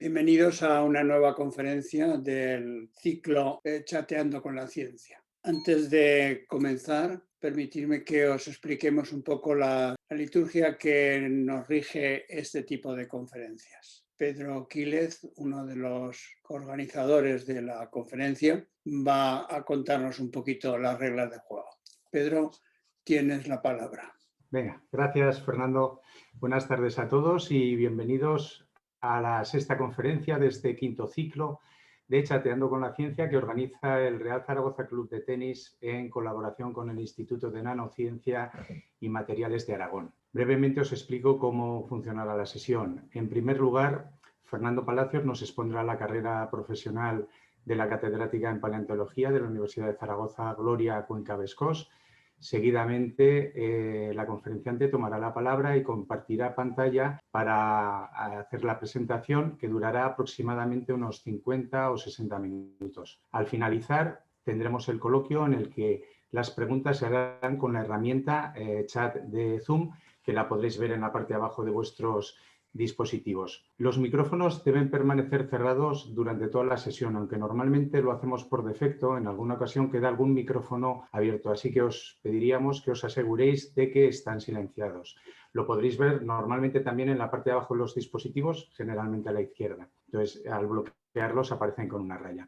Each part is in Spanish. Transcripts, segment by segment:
Bienvenidos a una nueva conferencia del ciclo Chateando con la Ciencia. Antes de comenzar, permitidme que os expliquemos un poco la liturgia que nos rige este tipo de conferencias. Pedro Quílez, uno de los organizadores de la conferencia, va a contarnos un poquito las reglas de juego. Pedro, tienes la palabra. Venga, gracias Fernando. Buenas tardes a todos y bienvenidos a la sexta conferencia de este quinto ciclo de Chateando con la Ciencia que organiza el Real Zaragoza Club de Tenis en colaboración con el Instituto de Nanociencia y Materiales de Aragón. Brevemente os explico cómo funcionará la sesión. En primer lugar, Fernando Palacios nos expondrá la carrera profesional de la catedrática en paleontología de la Universidad de Zaragoza, Gloria Cuenca Vescós. Seguidamente, la conferenciante tomará la palabra y compartirá pantalla para hacer la presentación, que durará aproximadamente unos 50 o 60 minutos. Al finalizar, tendremos el coloquio en el que las preguntas se harán con la herramienta chat de Zoom, que la podréis ver en la parte de abajo de vuestros dispositivos. Los micrófonos deben permanecer cerrados durante toda la sesión, aunque normalmente lo hacemos por defecto. En alguna ocasión queda algún micrófono abierto, así que os pediríamos que os aseguréis de que están silenciados. Lo podréis ver normalmente también en la parte de abajo de los dispositivos, generalmente a la izquierda. Entonces, al bloquearlos aparecen con una raya.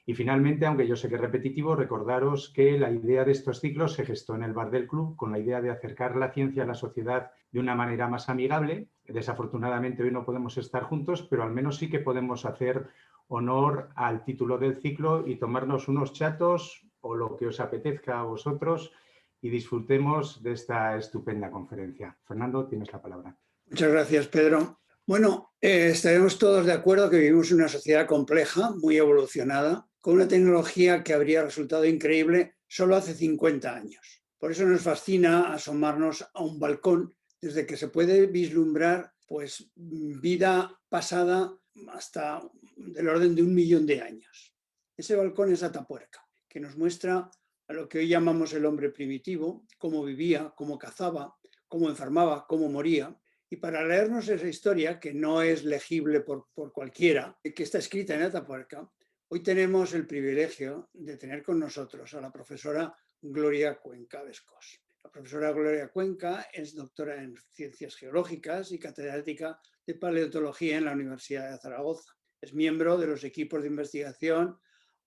Y finalmente, aunque yo sé que es repetitivo, recordaros que la idea de estos ciclos se gestó en el bar del club con la idea de acercar la ciencia a la sociedad de una manera más amigable. Desafortunadamente hoy no podemos estar juntos, pero al menos sí que podemos hacer honor al título del ciclo y tomarnos unos chatos o lo que os apetezca a vosotros y disfrutemos de esta estupenda conferencia. Fernando, tienes la palabra. Muchas gracias, Pedro. Bueno, estaremos todos de acuerdo que vivimos en una sociedad compleja, muy evolucionada, con una tecnología que habría resultado increíble solo hace 50 años. Por eso nos fascina asomarnos a un balcón desde que se puede vislumbrar pues, vida pasada hasta del orden de 1 millón de años. Ese balcón es Atapuerca, que nos muestra a lo que hoy llamamos el hombre primitivo, cómo vivía, cómo cazaba, cómo enfermaba, cómo moría. Y para leernos esa historia, que no es legible por cualquiera, que está escrita en Atapuerca, hoy tenemos el privilegio de tener con nosotros a la profesora Gloria Cuenca Vescós. La profesora Gloria Cuenca es doctora en Ciencias Geológicas y catedrática de Paleontología en la Universidad de Zaragoza. Es miembro de los equipos de investigación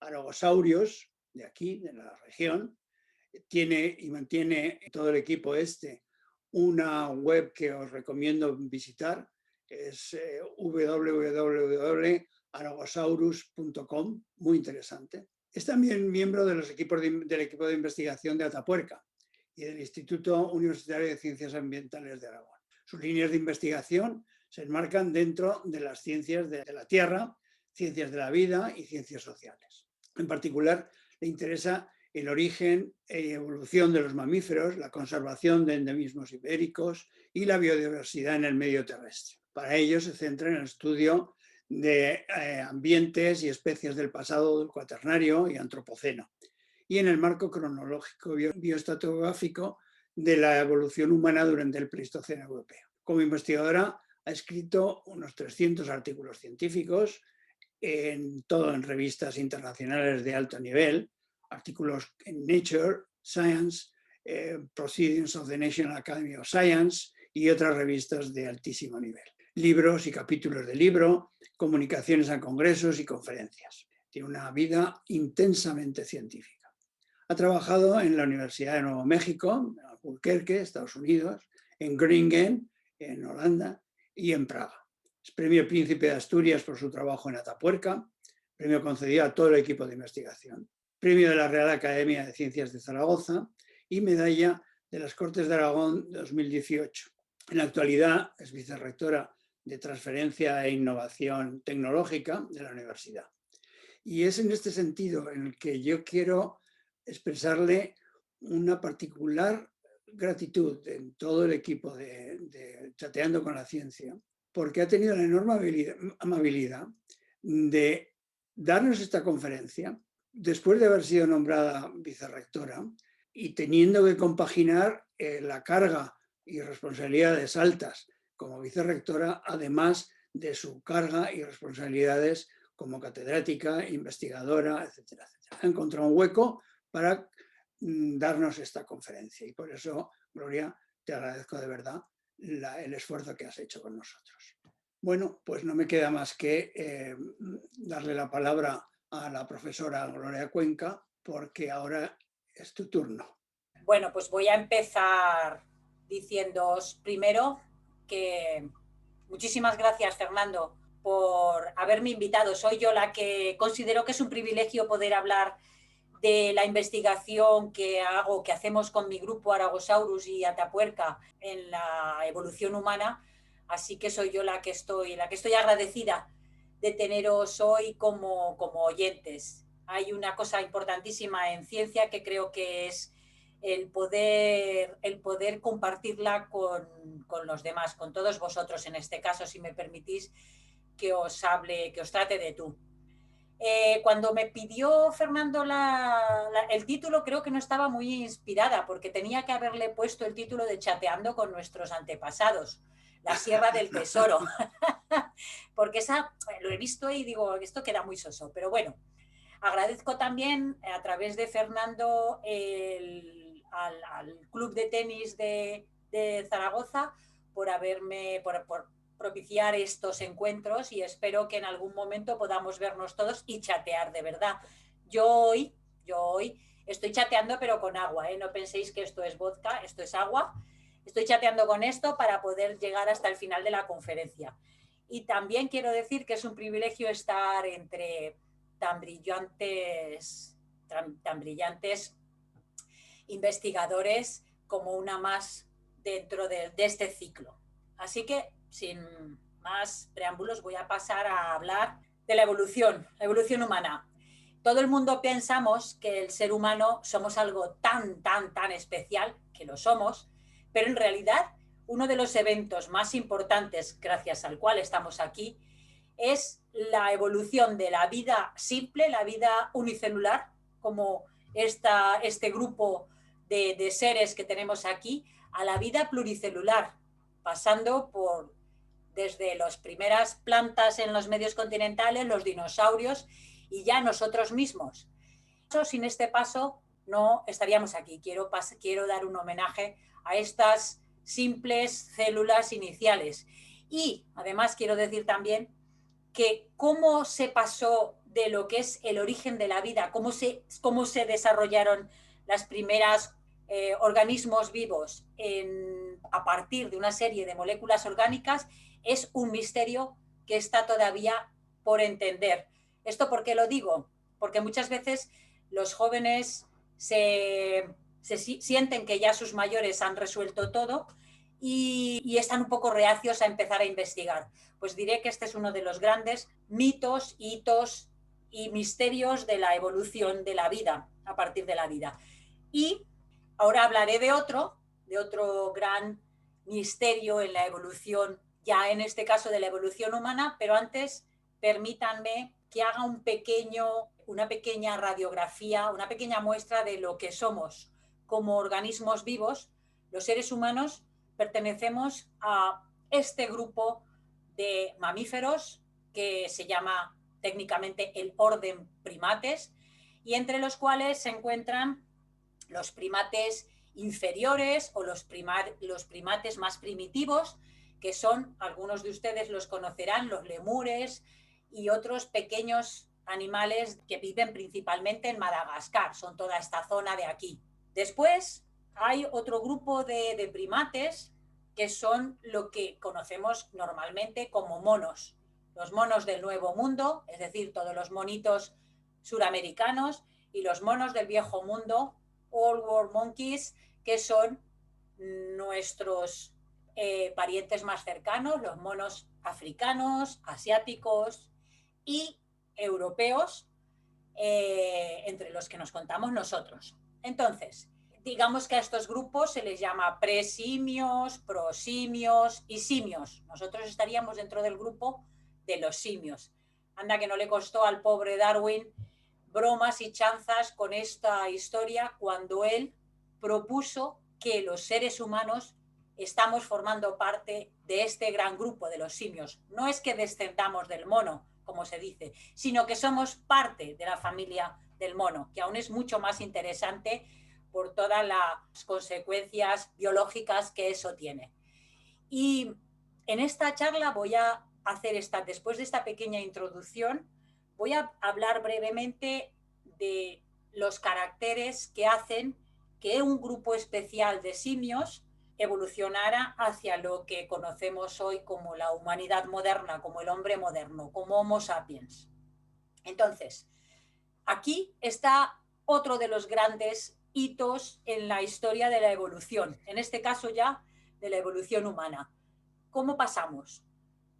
Aragosaurios, de aquí, de la región. Tiene y mantiene todo el equipo una web que os recomiendo visitar, es www.aragosaurus.com, muy interesante. Es también miembro de los equipos del equipo de investigación de Atapuerca y del Instituto Universitario de Ciencias Ambientales de Aragón. Sus líneas de investigación se enmarcan dentro de las ciencias de la Tierra, ciencias de la vida y ciencias sociales. En particular, le interesa el origen y evolución de los mamíferos, la conservación de endemismos ibéricos y la biodiversidad en el medio terrestre. Para ello se centra en el estudio de ambientes y especies del pasado del Cuaternario y Antropoceno, y en el marco cronológico bioestratigráfico de la evolución humana durante el Pleistoceno europeo. Como investigadora ha escrito unos 300 artículos científicos, todo en revistas internacionales de alto nivel, artículos en Nature, Science, Proceedings of the National Academy of Science y otras revistas de altísimo nivel. Libros y capítulos de libro, comunicaciones a congresos y conferencias. Tiene una vida intensamente científica. Ha trabajado en la Universidad de Nuevo México, en Albuquerque, Estados Unidos, en Groningen, en Holanda y en Praga. Es Premio Príncipe de Asturias por su trabajo en Atapuerca, premio concedido a todo el equipo de investigación. Premio de la Real Academia de Ciencias de Zaragoza y medalla de las Cortes de Aragón 2018. En la actualidad es vicerrectora de Transferencia e Innovación Tecnológica de la universidad. Y es en este sentido en el que yo quiero expresarle una particular gratitud en todo el equipo de Chateando con la Ciencia, porque ha tenido la enorme amabilidad de darnos esta conferencia después de haber sido nombrada vicerrectora y teniendo que compaginar la carga y responsabilidades altas como vicerrectora, además de su carga y responsabilidades como catedrática, investigadora, etcétera, etcétera. Ha encontrado un hueco para darnos esta conferencia y por eso, Gloria, te agradezco de verdad el esfuerzo que has hecho con nosotros. Bueno, pues no me queda más que darle la palabra a la profesora Gloria Cuenca, porque ahora es tu turno. Bueno, pues voy a empezar diciéndoos primero que muchísimas gracias, Fernando, por haberme invitado. Soy yo la que considero que es un privilegio poder hablar de la investigación que hago, que hacemos con mi grupo Aragosaurus y Atapuerca en la evolución humana, así que soy yo la que estoy agradecida de teneros hoy como oyentes. Hay una cosa importantísima en ciencia que creo que es el poder compartirla con los demás, con todos vosotros en este caso, si me permitís que os trate de tú. Cuando me pidió Fernando el título, creo que no estaba muy inspirada, porque tenía que haberle puesto el título de Chateando con nuestros antepasados, la Sierra del Tesoro, porque lo he visto y digo, esto queda muy soso, pero bueno, agradezco también a través de Fernando al Club de Tenis de Zaragoza por propiciar estos encuentros y espero que en algún momento podamos vernos todos y chatear de verdad. Yo hoy estoy chateando pero con agua, no penséis que esto es vodka, esto es agua. Estoy chateando con esto para poder llegar hasta el final de la conferencia. Y también quiero decir que es un privilegio estar entre tan brillantes investigadores como una más dentro de este ciclo. Así que, sin más preámbulos, voy a pasar a hablar de la evolución humana. Todo el mundo pensamos que el ser humano somos algo tan especial, que lo somos, pero en realidad uno de los eventos más importantes gracias al cual estamos aquí es la evolución de la vida simple, la vida unicelular, como este grupo de seres que tenemos aquí, a la vida pluricelular, pasando desde las primeras plantas en los medios continentales, los dinosaurios y ya nosotros mismos. Sin este paso no estaríamos aquí. Quiero dar un homenaje a estas simples células iniciales. Y además quiero decir también que cómo se pasó de lo que es el origen de la vida, cómo se desarrollaron las primeras organismos vivos a partir de una serie de moléculas orgánicas, es un misterio que está todavía por entender. ¿Esto por qué lo digo? Porque muchas veces los jóvenes se sienten que ya sus mayores han resuelto todo y están un poco reacios a empezar a investigar. Pues diré que este es uno de los grandes mitos, hitos y misterios de la evolución de la vida, a partir de la vida. Y ahora hablaré de otro gran misterio en la evolución, ya en este caso de la evolución humana, pero antes permítanme que haga una pequeña radiografía, una pequeña muestra de lo que somos como organismos vivos. Los seres humanos pertenecemos a este grupo de mamíferos que se llama técnicamente el orden primates y entre los cuales se encuentran los primates inferiores o los primates más primitivos, que son, algunos de ustedes los conocerán, los lemures y otros pequeños animales que viven principalmente en Madagascar, son toda esta zona de aquí. Después hay otro grupo de primates que son lo que conocemos normalmente como monos. Los monos del Nuevo Mundo, es decir, todos los monitos suramericanos, y los monos del Viejo Mundo, Old World Monkeys, que son nuestros parientes más cercanos, los monos africanos, asiáticos y europeos, entre los que nos contamos nosotros. Entonces, digamos que a estos grupos se les llama presimios, prosimios y simios. Nosotros estaríamos dentro del grupo de los simios. Anda que no le costó al pobre Darwin bromas y chanzas con esta historia cuando él propuso que los seres humanos estamos formando parte de este gran grupo de los simios. No es que descendamos del mono, como se dice, sino que somos parte de la familia del mono, que aún es mucho más interesante por todas las consecuencias biológicas que eso tiene. Y en esta charla voy a hacer después de esta pequeña introducción, voy a hablar brevemente de los caracteres que hacen que un grupo especial de simios evolucionara hacia lo que conocemos hoy como la humanidad moderna, como el hombre moderno, como Homo sapiens. Entonces, aquí está otro de los grandes hitos en la historia de la evolución, en este caso ya de la evolución humana. ¿Cómo pasamos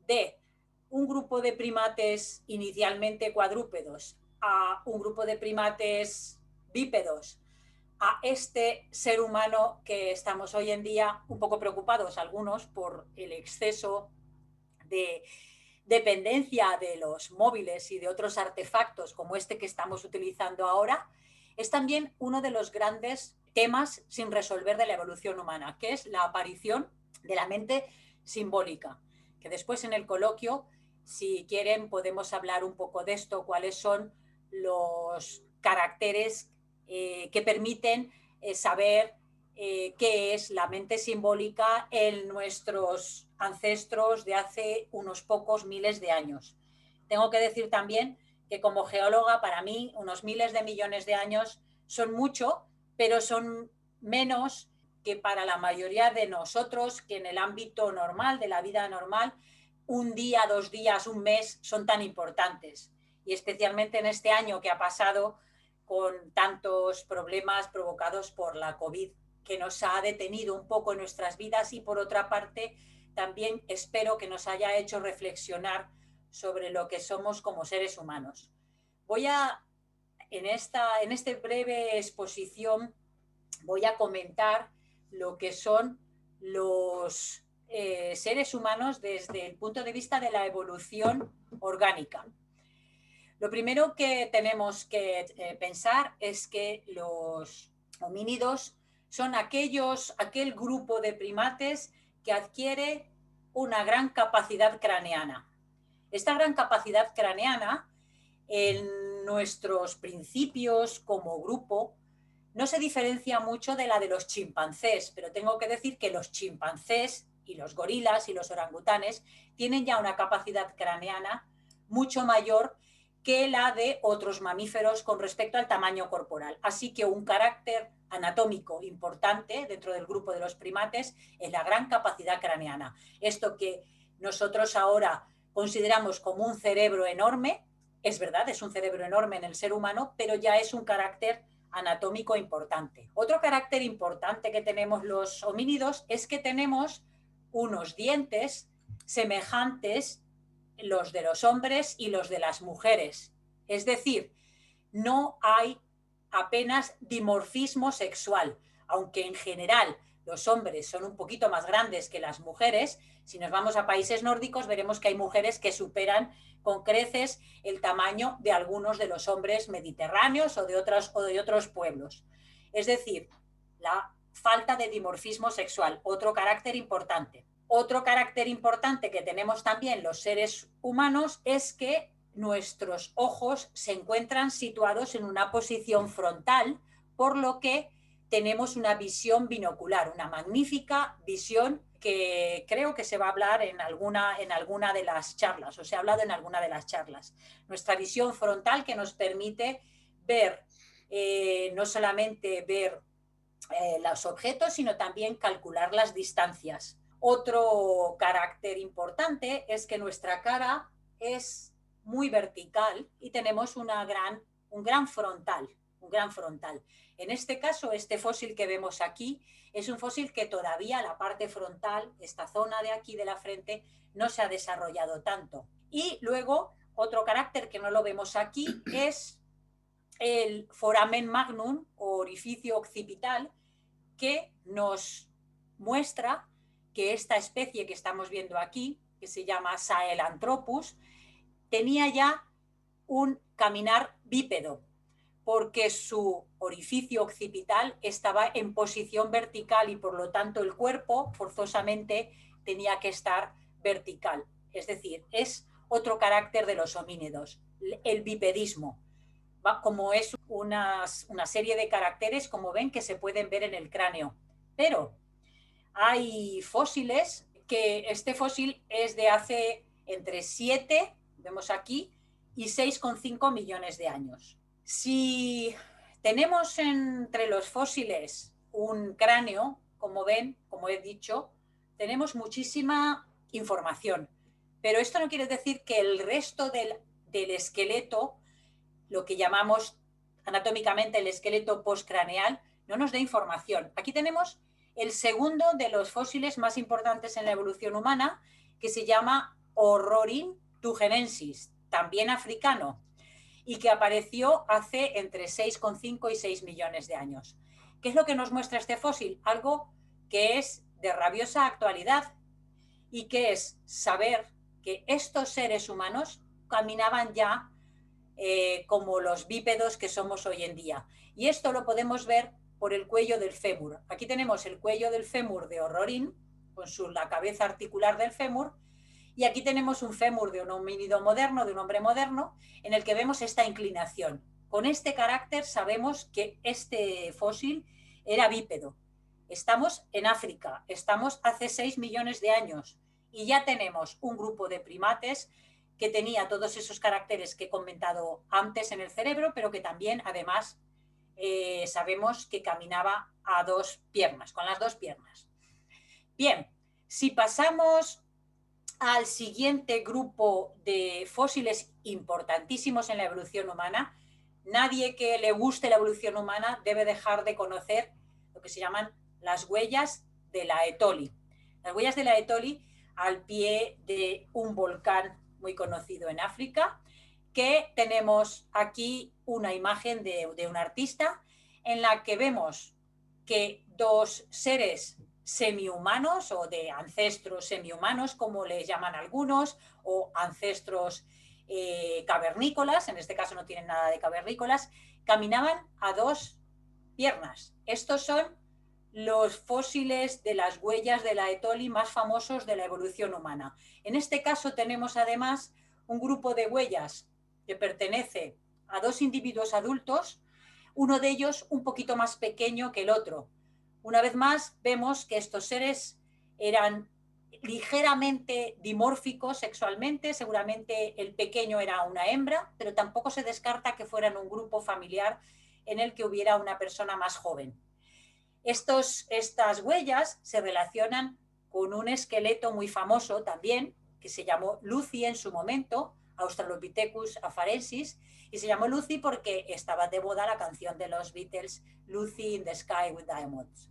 de un grupo de primates inicialmente cuadrúpedos a un grupo de primates bípedos, a este ser humano que estamos hoy en día un poco preocupados algunos por el exceso de dependencia de los móviles y de otros artefactos como este que estamos utilizando ahora? Es también uno de los grandes temas sin resolver de la evolución humana, que es la aparición de la mente simbólica, que después en el coloquio, si quieren, podemos hablar un poco de esto, cuáles son los caracteres que permiten saber qué es la mente simbólica en nuestros ancestros de hace unos pocos miles de años. Tengo que decir también que como geóloga, para mí, unos miles de millones de años son mucho, pero son menos que para la mayoría de nosotros, que en el ámbito normal, de la vida normal, un día, 2 días, un mes son tan importantes. Y especialmente en este año que ha pasado con tantos problemas provocados por la COVID, que nos ha detenido un poco en nuestras vidas y por otra parte también espero que nos haya hecho reflexionar sobre lo que somos como seres humanos. En esta breve exposición voy a comentar lo que son los seres humanos desde el punto de vista de la evolución orgánica. Lo primero que tenemos que pensar es que los homínidos son aquel grupo de primates que adquiere una gran capacidad craneana. Esta gran capacidad craneana, en nuestros principios como grupo, no se diferencia mucho de la de los chimpancés, pero tengo que decir que los chimpancés y los gorilas y los orangutanes tienen ya una capacidad craneana mucho mayor que la de otros mamíferos con respecto al tamaño corporal. Así que un carácter anatómico importante dentro del grupo de los primates es la gran capacidad craneana. Esto que nosotros ahora consideramos como un cerebro enorme, es verdad, es un cerebro enorme en el ser humano, pero ya es un carácter anatómico importante. Otro carácter importante que tenemos los homínidos es que tenemos unos dientes semejantes los de los hombres y los de las mujeres. Es decir, no hay apenas dimorfismo sexual, aunque en general los hombres son un poquito más grandes que las mujeres. Si nos vamos a países nórdicos veremos que hay mujeres que superan con creces el tamaño de algunos de los hombres mediterráneos o de otros pueblos. Es decir, la falta de dimorfismo sexual, otro carácter importante. Otro carácter importante que tenemos también los seres humanos es que nuestros ojos se encuentran situados en una posición frontal, por lo que tenemos una visión binocular, una magnífica visión que creo que se va a hablar en alguna de las charlas, o se ha hablado en alguna de las charlas. Nuestra visión frontal que nos permite ver, no solamente ver los objetos, sino también calcular las distancias. Otro carácter importante es que nuestra cara es muy vertical y tenemos un gran frontal. En este caso, este fósil que vemos aquí es un fósil que todavía la parte frontal, esta zona de aquí de la frente, no se ha desarrollado tanto. Y luego, otro carácter que no lo vemos aquí es el foramen magnum o orificio occipital, que nos muestra que esta especie que estamos viendo aquí, que se llama Sahelanthropus, tenía ya un caminar bípedo. porque su orificio occipital estaba en posición vertical y por lo tanto el cuerpo forzosamente tenía que estar vertical. Es decir, es otro carácter de los homínidos, el bipedismo. Como es una serie de caracteres, como ven, que se pueden ver en el cráneo. Pero hay fósiles que este fósil es de hace entre 7, vemos aquí, y 6,5 millones de años. Si tenemos entre los fósiles un cráneo, como ven, como he dicho, tenemos muchísima información. Pero esto no quiere decir que el resto del esqueleto, lo que llamamos anatómicamente el esqueleto postcraneal, no nos dé información. Aquí tenemos el segundo de los fósiles más importantes en la evolución humana, que se llama Orrorin-tugenensis, también africano, y que apareció hace entre 6,5 y 6 millones de años. ¿Qué es lo que nos muestra este fósil? Algo que es de rabiosa actualidad y que es saber que estos seres humanos caminaban ya como los bípedos que somos hoy en día. Y esto lo podemos ver por el cuello del fémur. Aquí tenemos el cuello del fémur de Orrorin, con la cabeza articular del fémur, y aquí tenemos un fémur de un homínido moderno, de un hombre moderno, en el que vemos esta inclinación. Con este carácter sabemos que este fósil era bípedo. Estamos en África, estamos hace 6 millones de años y ya tenemos un grupo de primates que tenía todos esos caracteres que he comentado antes en el cerebro, pero que también, además, sabemos que caminaba a 2 piernas, con las 2 piernas. Bien, si pasamos al siguiente grupo de fósiles importantísimos en la evolución humana, nadie que le guste la evolución humana debe dejar de conocer lo que se llaman las huellas de la Etoli. Las huellas de la Etoli al pie de un volcán muy conocido en África, que tenemos aquí una imagen de un artista en la que vemos que 2 seres semihumanos o de ancestros semihumanos, como les llaman algunos, o ancestros cavernícolas, en este caso no tienen nada de cavernícolas, caminaban a 2 piernas. Estos son los fósiles de las huellas de la Etoli más famosos de la evolución humana. En este caso tenemos además un grupo de huellas que pertenece a 2 individuos adultos, uno de ellos un poquito más pequeño que el otro. Una vez más vemos que estos seres eran ligeramente dimórficos sexualmente, seguramente el pequeño era una hembra, pero tampoco se descarta que fueran un grupo familiar en el que hubiera una persona más joven. Estas huellas se relacionan con un esqueleto muy famoso también, que se llamó Lucy en su momento, Australopithecus afarensis, y se llamó Lucy porque estaba de moda la canción de los Beatles, Lucy in the Sky with Diamonds.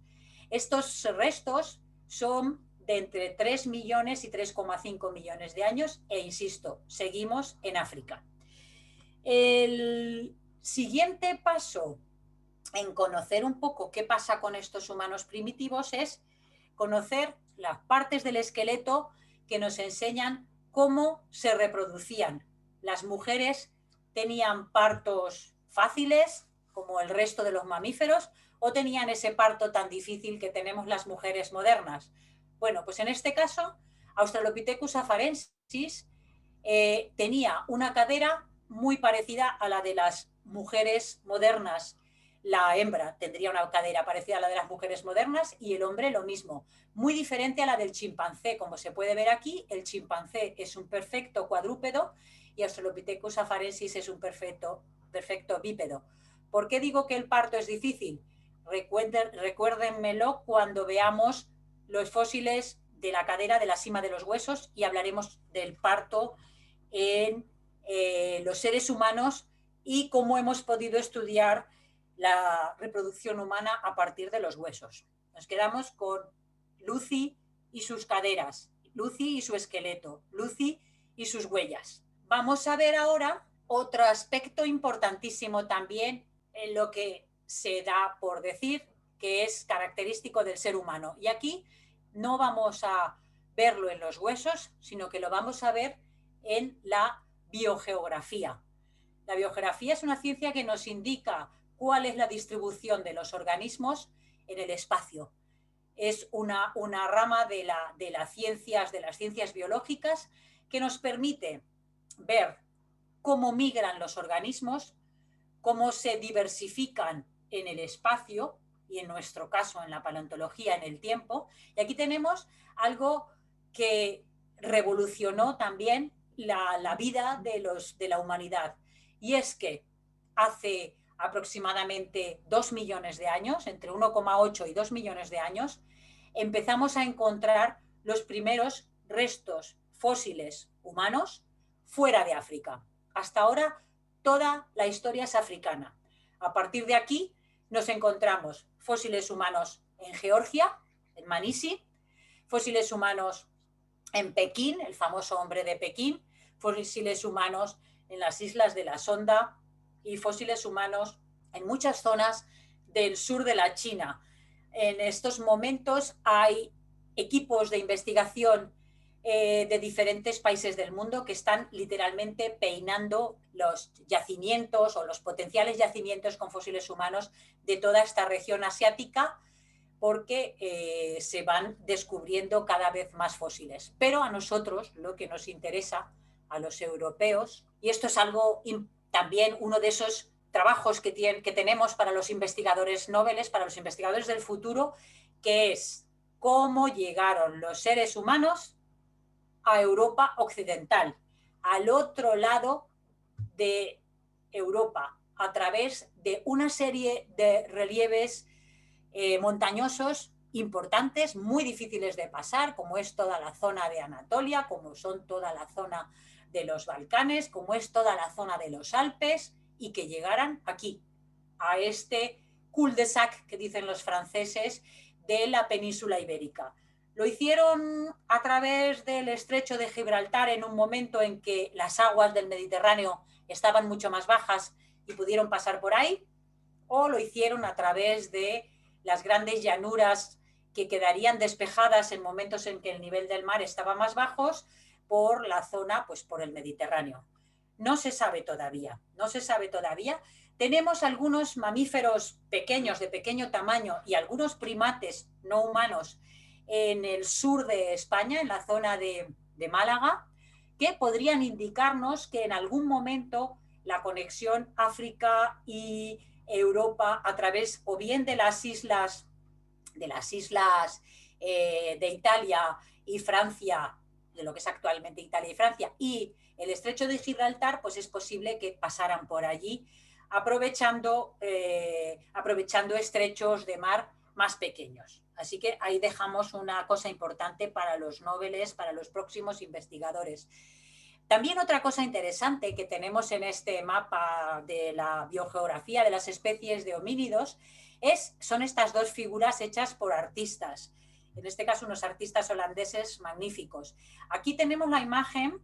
Estos restos son de entre 3 millones y 3,5 millones de años e, insisto, seguimos en África. El siguiente paso en conocer un poco qué pasa con estos humanos primitivos es conocer las partes del esqueleto que nos enseñan cómo se reproducían. Las mujeres tenían partos fáciles, como el resto de los mamíferos, o tenían ese parto tan difícil que tenemos las mujeres modernas. Bueno, pues en este caso, Australopithecus afarensis tenía una cadera muy parecida a la de las mujeres modernas. La hembra tendría una cadera parecida a la de las mujeres modernas y el hombre lo mismo, muy diferente a la del chimpancé. Como se puede ver aquí, el chimpancé es un perfecto cuadrúpedo y Australopithecus afarensis es un perfecto bípedo. ¿Por qué digo que el parto es difícil? Recuérdenmelo cuando veamos los fósiles de la cadera de la cima de los huesos y hablaremos del parto en los seres humanos y cómo hemos podido estudiar la reproducción humana a partir de los huesos. Nos quedamos con Lucy y sus caderas, Lucy y su esqueleto, Lucy y sus huellas. Vamos a ver ahora otro aspecto importantísimo también en lo que se da por decir que es característico del ser humano. Y aquí no vamos a verlo en los huesos, sino que lo vamos a ver en la biogeografía. La biogeografía es una ciencia que nos indica cuál es la distribución de los organismos en el espacio. Es una rama de las ciencias biológicas que nos permite ver cómo migran los organismos, cómo se diversifican en el espacio y en nuestro caso en la paleontología en el tiempo. Y aquí tenemos algo que revolucionó también la vida de la humanidad, y es que hace aproximadamente 2 millones de años, entre 1,8 y 2 millones de años, empezamos a encontrar los primeros restos fósiles humanos fuera de África. Hasta ahora toda la historia es africana. A partir de aquí nos encontramos fósiles humanos en Georgia, en Manisi, fósiles humanos en Pekín, el famoso hombre de Pekín, fósiles humanos en las islas de la Sonda y fósiles humanos en muchas zonas del sur de la China. En estos momentos hay equipos de investigación de diferentes países del mundo que están literalmente peinando los yacimientos o los potenciales yacimientos con fósiles humanos de toda esta región asiática, porque se van descubriendo cada vez más fósiles. Pero a nosotros lo que nos interesa, a los europeos, y esto es algo también uno de esos trabajos que tenemos para los investigadores nobles, para los investigadores del futuro, que es cómo llegaron los seres humanos a Europa occidental, al otro lado de Europa, a través de una serie de relieves montañosos importantes, muy difíciles de pasar, como es toda la zona de Anatolia, como son toda la zona de los Balcanes, como es toda la zona de los Alpes, y que llegaran aquí, a este cul-de-sac que dicen los franceses de la península ibérica. Lo hicieron a través del estrecho de Gibraltar en un momento en que las aguas del Mediterráneo estaban mucho más bajas y pudieron pasar por ahí, o lo hicieron a través de las grandes llanuras que quedarían despejadas en momentos en que el nivel del mar estaba más bajo por la zona, pues por el Mediterráneo. No se sabe todavía, no se sabe todavía. Tenemos algunos mamíferos pequeños, de pequeño tamaño, y algunos primates no humanos en el sur de España, en la zona de Málaga, que podrían indicarnos que en algún momento la conexión África y Europa a través o bien de las islas de Italia y Francia, de lo que es actualmente Italia y Francia, y el estrecho de Gibraltar, pues es posible que pasaran por allí aprovechando estrechos de mar más pequeños. Así que ahí dejamos una cosa importante para los nobles, para los próximos investigadores. También otra cosa interesante que tenemos en este mapa de la biogeografía de las especies de homínidos son estas dos figuras hechas por artistas, en este caso unos artistas holandeses magníficos. Aquí tenemos la imagen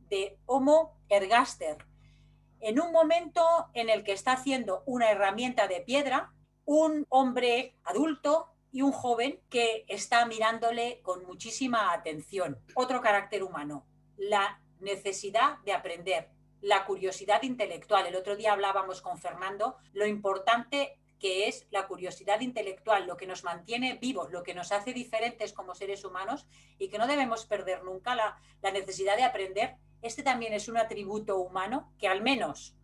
de Homo ergaster, en un momento en el que está haciendo una herramienta de piedra, un hombre adulto y un joven que está mirándole con muchísima atención. Otro carácter humano, la necesidad de aprender, la curiosidad intelectual. El otro día hablábamos con Fernando lo importante que es la curiosidad intelectual, lo que nos mantiene vivos, lo que nos hace diferentes como seres humanos, y que no debemos perder nunca la necesidad de aprender. Este también es un atributo humano que al menos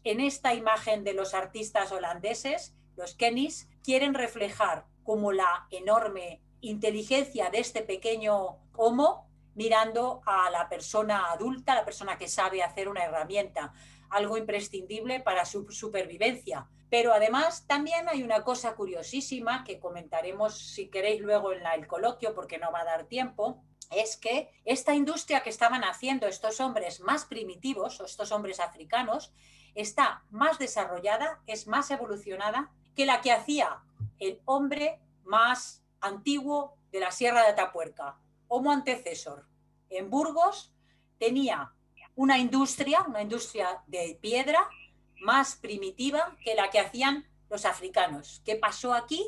en esta imagen de los artistas holandeses, los Kennis, quieren reflejar como la enorme inteligencia de este pequeño homo mirando a la persona adulta, la persona que sabe hacer una herramienta, algo imprescindible para su supervivencia. Pero además también hay una cosa curiosísima que comentaremos si queréis luego en el coloquio, porque no va a dar tiempo, es que esta industria que estaban haciendo estos hombres más primitivos, o estos hombres africanos, está más desarrollada, es más evolucionada que la que hacía el hombre más antiguo de la Sierra de Atapuerca, Homo antecesor. En Burgos tenía una industria de piedra más primitiva que la que hacían los africanos. ¿Qué pasó aquí?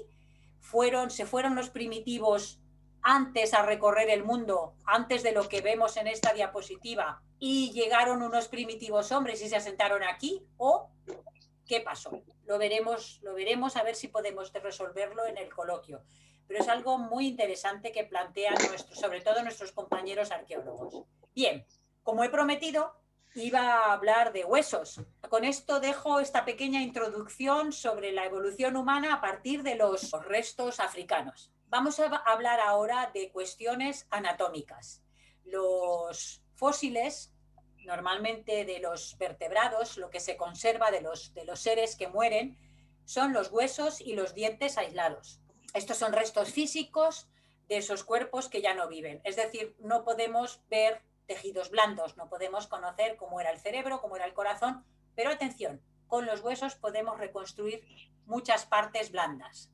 Se fueron los primitivos antes a recorrer el mundo, antes de lo que vemos en esta diapositiva, y llegaron unos primitivos hombres y se asentaron aquí, o qué pasó. Lo veremos a ver si podemos resolverlo en el coloquio. Pero es algo muy interesante que plantean sobre todo nuestros compañeros arqueólogos. Bien, como he prometido, iba a hablar de huesos. Con esto dejo esta pequeña introducción sobre la evolución humana a partir de los restos africanos. Vamos a hablar ahora de cuestiones anatómicas. Los fósiles, normalmente de los vertebrados, lo que se conserva de los seres que mueren, son los huesos y los dientes aislados. Estos son restos físicos de esos cuerpos que ya no viven. Es decir, no podemos ver tejidos blandos, no podemos conocer cómo era el cerebro, cómo era el corazón, pero atención, con los huesos podemos reconstruir muchas partes blandas.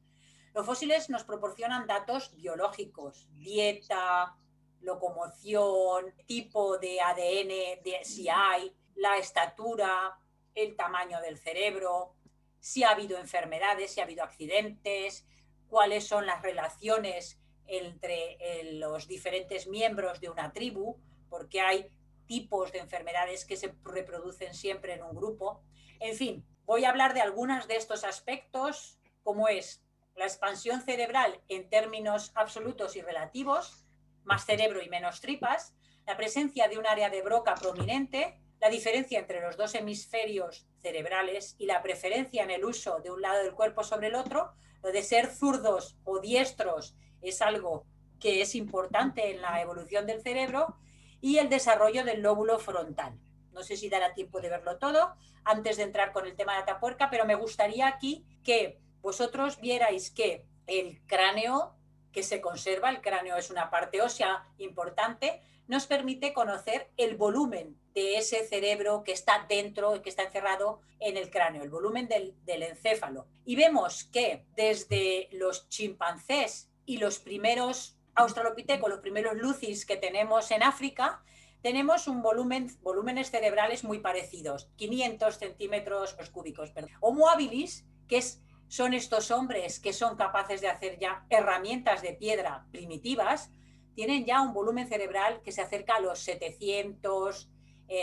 Los fósiles nos proporcionan datos biológicos, dieta, locomoción, tipo de ADN, si hay, la estatura, el tamaño del cerebro, si ha habido enfermedades, si ha habido accidentes, cuáles son las relaciones entre los diferentes miembros de una tribu, porque hay tipos de enfermedades que se reproducen siempre en un grupo. En fin, voy a hablar de algunos de estos aspectos, como es la expansión cerebral en términos absolutos y relativos, más cerebro y menos tripas, la presencia de un área de Broca prominente, la diferencia entre los dos hemisferios cerebrales y la preferencia en el uso de un lado del cuerpo sobre el otro. Lo de ser zurdos o diestros es algo que es importante en la evolución del cerebro, y el desarrollo del lóbulo frontal. No sé si dará tiempo de verlo todo antes de entrar con el tema de Atapuerca, pero me gustaría aquí que vosotros vierais que el cráneo que se conserva, el cráneo es una parte ósea importante, nos permite conocer el volumen de ese cerebro que está dentro, que está encerrado en el cráneo, el volumen del encéfalo. Y vemos que desde los chimpancés y los primeros australopithecus, los primeros lucis que tenemos en África, tenemos volúmenes cerebrales muy parecidos, 500 centímetros cúbicos. Homo habilis, son estos hombres que son capaces de hacer ya herramientas de piedra primitivas, tienen ya un volumen cerebral que se acerca a los 700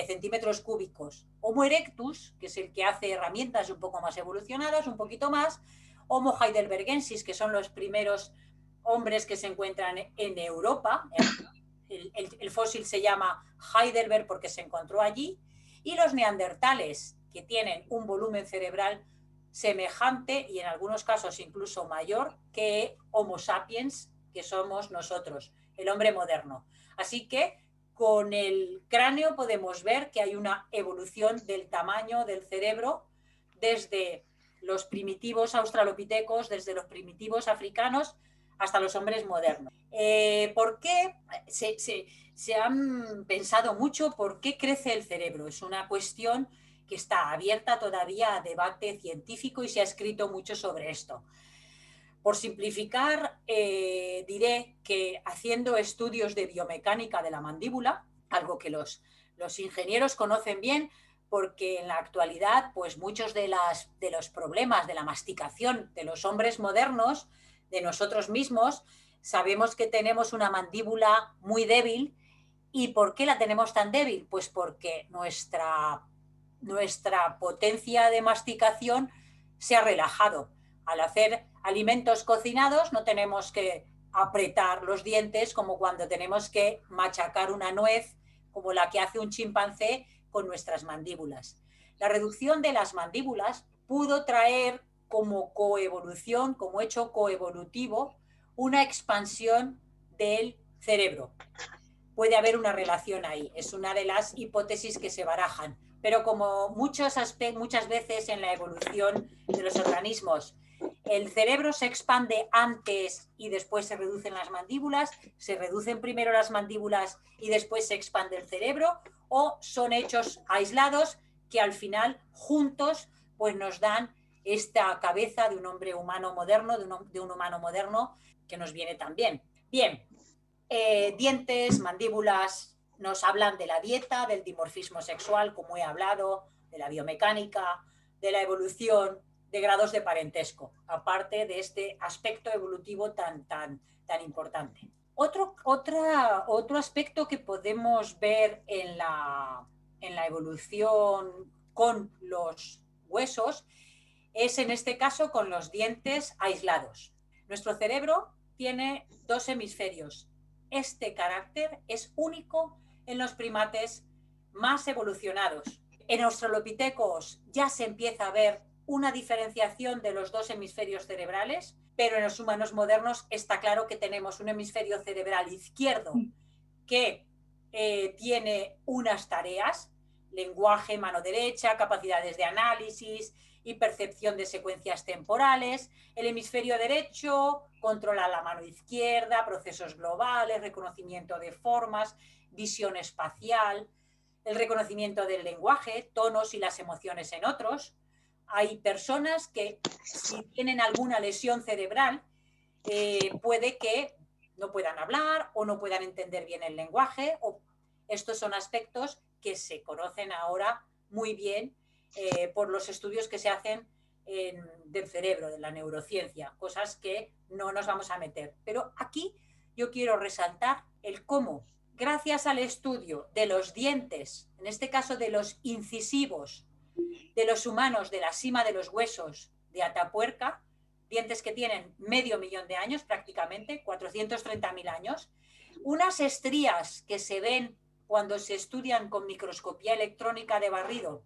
centímetros cúbicos. Homo erectus, que es el que hace herramientas un poco más evolucionadas, un poquito más. Homo heidelbergensis, que son los primeros hombres que se encuentran en Europa. El fósil se llama Heidelberg porque se encontró allí. Y los neandertales, que tienen un volumen cerebral semejante y en algunos casos incluso mayor que Homo sapiens, que somos nosotros, el hombre moderno. Así que con el cráneo podemos ver que hay una evolución del tamaño del cerebro desde los primitivos australopitecos, desde los primitivos africanos hasta los hombres modernos. ¿Por qué se han pensado mucho por qué crece el cerebro? Es una cuestión que está abierta todavía a debate científico y se ha escrito mucho sobre esto. Por simplificar, diré que haciendo estudios de biomecánica de la mandíbula, algo que los ingenieros conocen bien, porque en la actualidad pues muchos de los problemas de la masticación de los hombres modernos, de nosotros mismos, sabemos que tenemos una mandíbula muy débil. ¿Y por qué la tenemos tan débil? Pues porque nuestra potencia de masticación se ha relajado. Al hacer alimentos cocinados no tenemos que apretar los dientes como cuando tenemos que machacar una nuez, como la que hace un chimpancé con nuestras mandíbulas. La reducción de las mandíbulas pudo traer como coevolución, como hecho coevolutivo, una expansión del cerebro. Puede haber una relación ahí, es una de las hipótesis que se barajan. Pero como muchas veces en la evolución de los organismos, el cerebro se expande antes y después se reducen las mandíbulas, se reducen primero las mandíbulas y después se expande el cerebro, o son hechos aislados que al final juntos pues nos dan esta cabeza de un hombre humano moderno, de un humano moderno que nos viene tan bien. Bien, dientes, mandíbulas, nos hablan de la dieta, del dimorfismo sexual, como he hablado, de la biomecánica, de la evolución, de grados de parentesco, aparte de este aspecto evolutivo tan importante. Otro aspecto que podemos ver en la evolución con los huesos es en este caso con los dientes aislados. Nuestro cerebro tiene dos hemisferios. Este carácter es único en los primates más evolucionados. En Australopithecus ya se empieza a ver una diferenciación de los dos hemisferios cerebrales, pero en los humanos modernos está claro que tenemos un hemisferio cerebral izquierdo que tiene unas tareas, lenguaje, mano derecha, capacidades de análisis y percepción de secuencias temporales. El hemisferio derecho controla la mano izquierda, procesos globales, reconocimiento de formas, visión espacial, el reconocimiento del lenguaje, tonos y las emociones en otros. Hay personas que, si tienen alguna lesión cerebral, puede que no puedan hablar o no puedan entender bien el lenguaje. Estos son aspectos que se conocen ahora muy bien por los estudios que se hacen del cerebro, de la neurociencia, cosas que no nos vamos a meter. Pero aquí yo quiero resaltar el cómo, gracias al estudio de los dientes, en este caso de los incisivos, de los humanos de la cima de los huesos de Atapuerca, dientes que tienen 500.000 de años prácticamente, 430.000 años, unas estrías que se ven cuando se estudian con microscopía electrónica de barrido,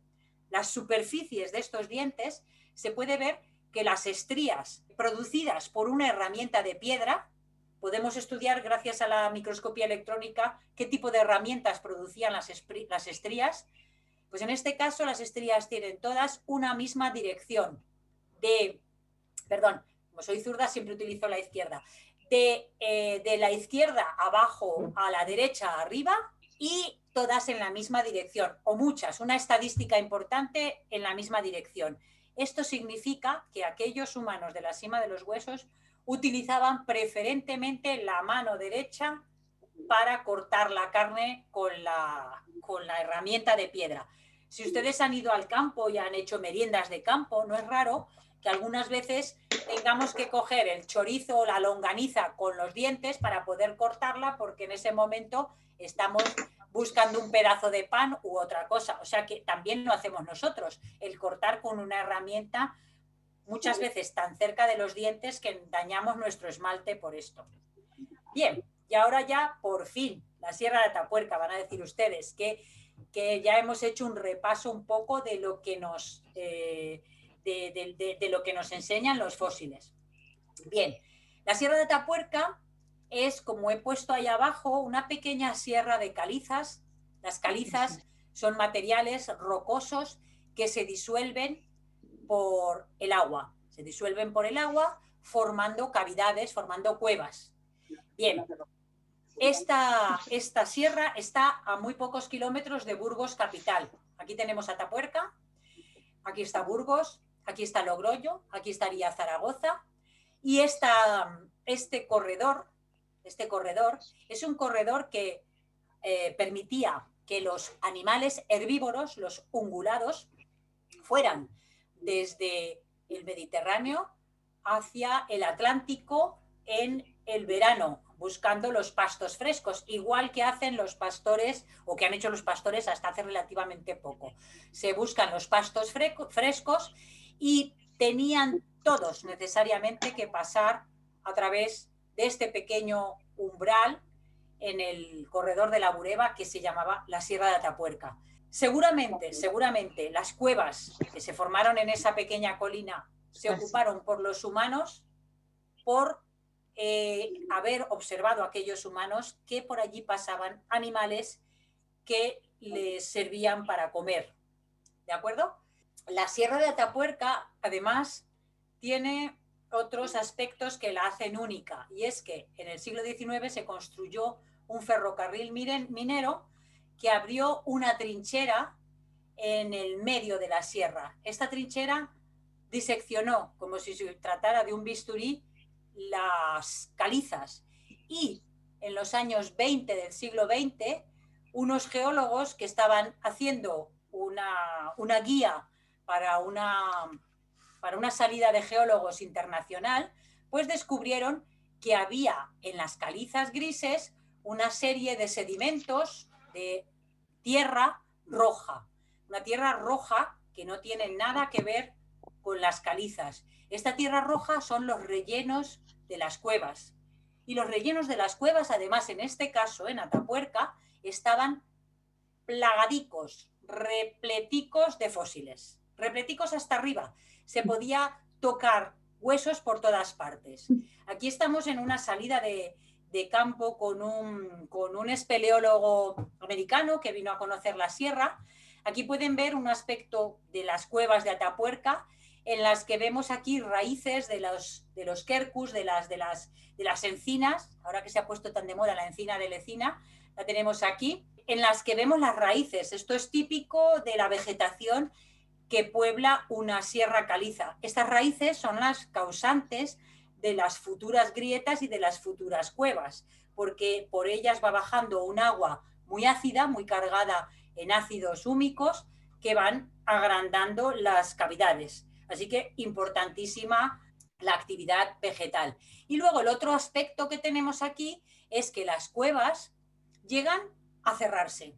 las superficies de estos dientes, se puede ver que las estrías producidas por una herramienta de piedra, podemos estudiar gracias a la microscopía electrónica qué tipo de herramientas producían las estrías. Pues en este caso las estrías tienen todas una misma dirección como soy zurda siempre utilizo la izquierda, de la izquierda abajo a la derecha arriba y todas en la misma dirección, o muchas, una estadística importante en la misma dirección. Esto significa que aquellos humanos de la cima de los huesos utilizaban preferentemente la mano derecha para cortar la carne con la herramienta de piedra. Si ustedes han ido al campo y han hecho meriendas de campo, no es raro que algunas veces tengamos que coger el chorizo o la longaniza con los dientes para poder cortarla, porque en ese momento estamos buscando un pedazo de pan u otra cosa. O sea que también lo hacemos nosotros, el cortar con una herramienta muchas veces tan cerca de los dientes que dañamos nuestro esmalte por esto. Bien, y ahora ya por fin la Sierra de Atapuerca, van a decir ustedes que ya hemos hecho un repaso un poco de lo que nos lo que nos enseñan los fósiles. Bien, la Sierra de Atapuerca es, como he puesto ahí abajo, una pequeña sierra de calizas. Las calizas son materiales rocosos que se disuelven por el agua. Se disuelven por el agua formando cavidades, formando cuevas. Bien, esta sierra está a muy pocos kilómetros de Burgos capital. Aquí tenemos Atapuerca, aquí está Burgos, aquí está Logroño, aquí estaría Zaragoza, y este corredor es un corredor que permitía que los animales herbívoros, los ungulados, fueran desde el Mediterráneo hacia el Atlántico en el verano, buscando los pastos frescos, igual que hacen los pastores, o que han hecho los pastores hasta hace relativamente poco. Se buscan los pastos frescos y tenían todos necesariamente que pasar a través de este pequeño umbral en el corredor de la Bureba que se llamaba la Sierra de Atapuerca. Seguramente las cuevas que se formaron en esa pequeña colina se ocuparon por los humanos por haber observado a aquellos humanos que por allí pasaban animales que les servían para comer. ¿De acuerdo? La Sierra de Atapuerca, además, tiene otros aspectos que la hacen única, y es que en el siglo XIX se construyó un ferrocarril minero que abrió una trinchera en el medio de la sierra. Esta trinchera diseccionó, como si se tratara de un bisturí, las calizas, y en los años 20 del siglo XX unos geólogos que estaban haciendo una guía para una salida de geólogos internacional, pues descubrieron que había en las calizas grises una serie de sedimentos de tierra roja. Una tierra roja que no tiene nada que ver con las calizas. Esta tierra roja son los rellenos de las cuevas. Y los rellenos de las cuevas, además, en este caso, en Atapuerca, estaban plagadicos, repleticos de fósiles, repleticos hasta arriba. Se podía tocar huesos por todas partes. Aquí estamos en una salida de campo con un espeleólogo americano que vino a conocer la sierra. Aquí pueden ver un aspecto de las cuevas de Atapuerca, en las que vemos aquí raíces de los quercus, de las encinas, ahora que se ha puesto tan de moda la encina de Lecina, la tenemos aquí, en las que vemos las raíces. Esto es típico de la vegetación que puebla una sierra caliza. Estas raíces son las causantes de las futuras grietas y de las futuras cuevas, porque por ellas va bajando un agua muy ácida, muy cargada en ácidos húmicos, que van agrandando las cavidades. Así que importantísima la actividad vegetal. Y luego el otro aspecto que tenemos aquí es que las cuevas llegan a cerrarse.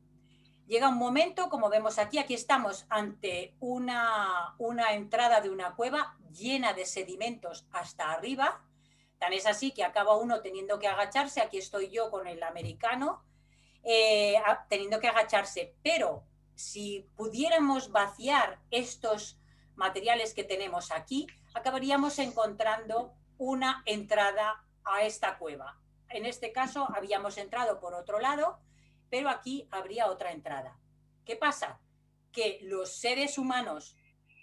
Llega un momento, como vemos aquí estamos ante una entrada de una cueva llena de sedimentos hasta arriba. Tan es así que acaba uno teniendo que agacharse. Aquí estoy yo con el americano, teniendo que agacharse. Pero si pudiéramos vaciar estos materiales que tenemos aquí, acabaríamos encontrando una entrada a esta cueva. En este caso habíamos entrado por otro lado, pero aquí habría otra entrada. ¿Qué pasa? Que los seres humanos,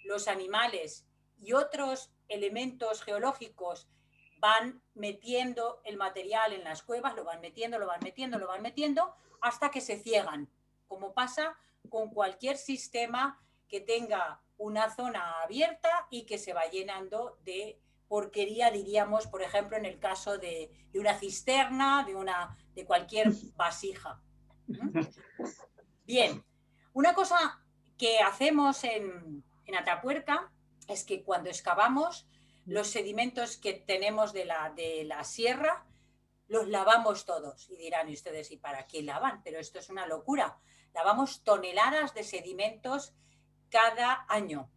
los animales y otros elementos geológicos van metiendo el material en las cuevas, lo van metiendo, hasta que se ciegan, como pasa con cualquier sistema que tenga una zona abierta y que se va llenando de porquería, diríamos, por ejemplo, en el caso de una cisterna, de cualquier vasija. Bien, una cosa que hacemos en Atapuerca es que cuando excavamos los sedimentos que tenemos de la sierra, los lavamos todos. Y dirán ustedes, ¿y para qué lavan? Pero esto es una locura. Lavamos toneladas de sedimentos cada año.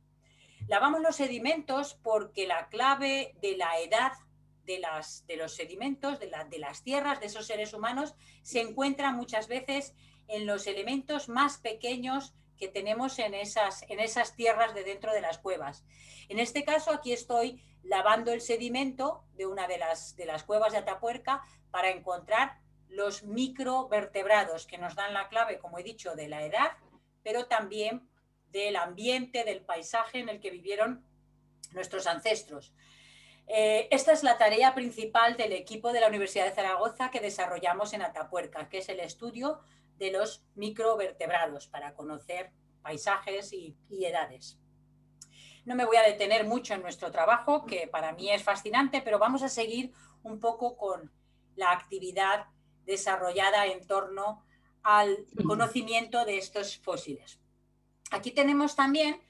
Lavamos los sedimentos porque la clave de la edad de los sedimentos, de las tierras, de esos seres humanos, se encuentra muchas veces en los elementos más pequeños que tenemos en esas tierras de dentro de las cuevas. En este caso, aquí estoy lavando el sedimento de una de las cuevas de Atapuerca para encontrar los microvertebrados que nos dan la clave, como he dicho, de la edad, pero también del ambiente, del paisaje en el que vivieron nuestros ancestros. Esta es la tarea principal del equipo de la Universidad de Zaragoza que desarrollamos en Atapuerca, que es el estudio de los microvertebrados para conocer paisajes y edades. No me voy a detener mucho en nuestro trabajo, que para mí es fascinante, pero vamos a seguir un poco con la actividad desarrollada en torno al conocimiento de estos fósiles. Aquí tenemos también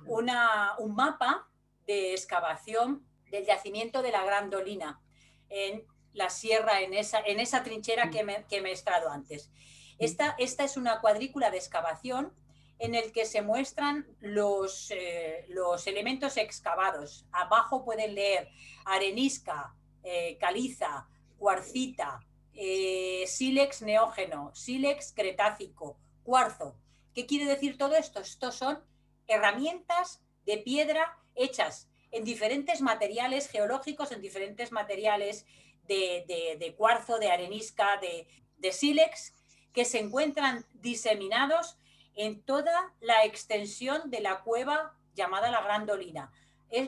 un mapa de excavación del yacimiento de la Gran Dolina en la sierra, en esa trinchera que me he mostrado antes. Esta es una cuadrícula de excavación en el que se muestran los elementos excavados. Abajo pueden leer arenisca, caliza, cuarcita, sílex neógeno, sílex cretácico, cuarzo. ¿Qué quiere decir todo esto? Estos son herramientas de piedra hechas en diferentes materiales geológicos, en diferentes materiales de cuarzo, de arenisca, de sílex, que se encuentran diseminados en toda la extensión de la cueva llamada la Gran Dolina.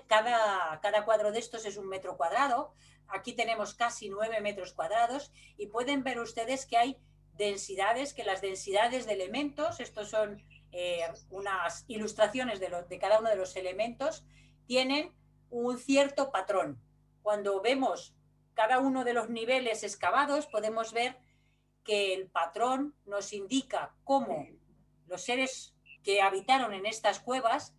Cada cuadro de estos es 1 metro cuadrado. Aquí tenemos casi 9 metros cuadrados y pueden ver ustedes que hay densidades, que las densidades de elementos, estos son unas ilustraciones de cada uno de los elementos, tienen un cierto patrón. Cuando vemos cada uno de los niveles excavados, podemos ver que el patrón nos indica cómo los seres que habitaron en estas cuevas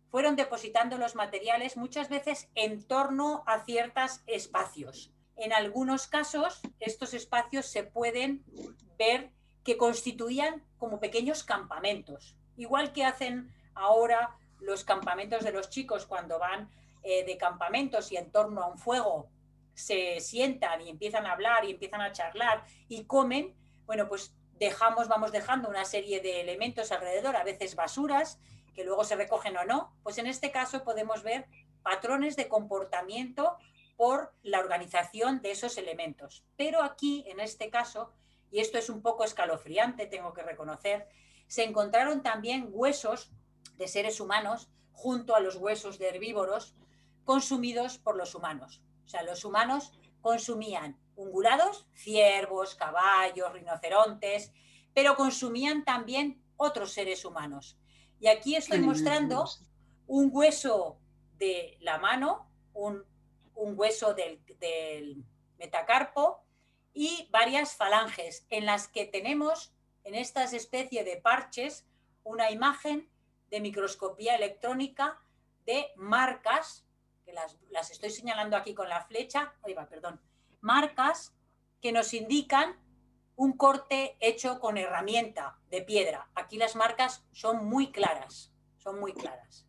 fueron depositando los materiales muchas veces en torno a ciertos espacios. en algunos casos estos espacios se pueden ver que constituían como pequeños campamentos, igual que hacen ahora los campamentos de los chicos cuando van de campamentos y en torno a un fuego se sientan y empiezan a hablar y empiezan a charlar y comen. Bueno, pues vamos dejando una serie de elementos alrededor, a veces basuras, que luego se recogen o no. Pues en este caso podemos ver patrones de comportamiento por la organización de esos elementos. Pero aquí, en este caso, y esto es un poco escalofriante, tengo que reconocer, se encontraron también huesos de seres humanos junto a los huesos de herbívoros consumidos por los humanos. O sea, los humanos consumían ungulados, ciervos, caballos, rinocerontes, pero consumían también otros seres humanos. Y aquí estoy mostrando un hueso de la mano, un hueso del metacarpo y varias falanges en las que tenemos en estas especies de parches una imagen de microscopía electrónica de marcas, que las estoy señalando aquí con la flecha, marcas que nos indican un corte hecho con herramienta de piedra. Aquí las marcas son muy claras, son muy claras.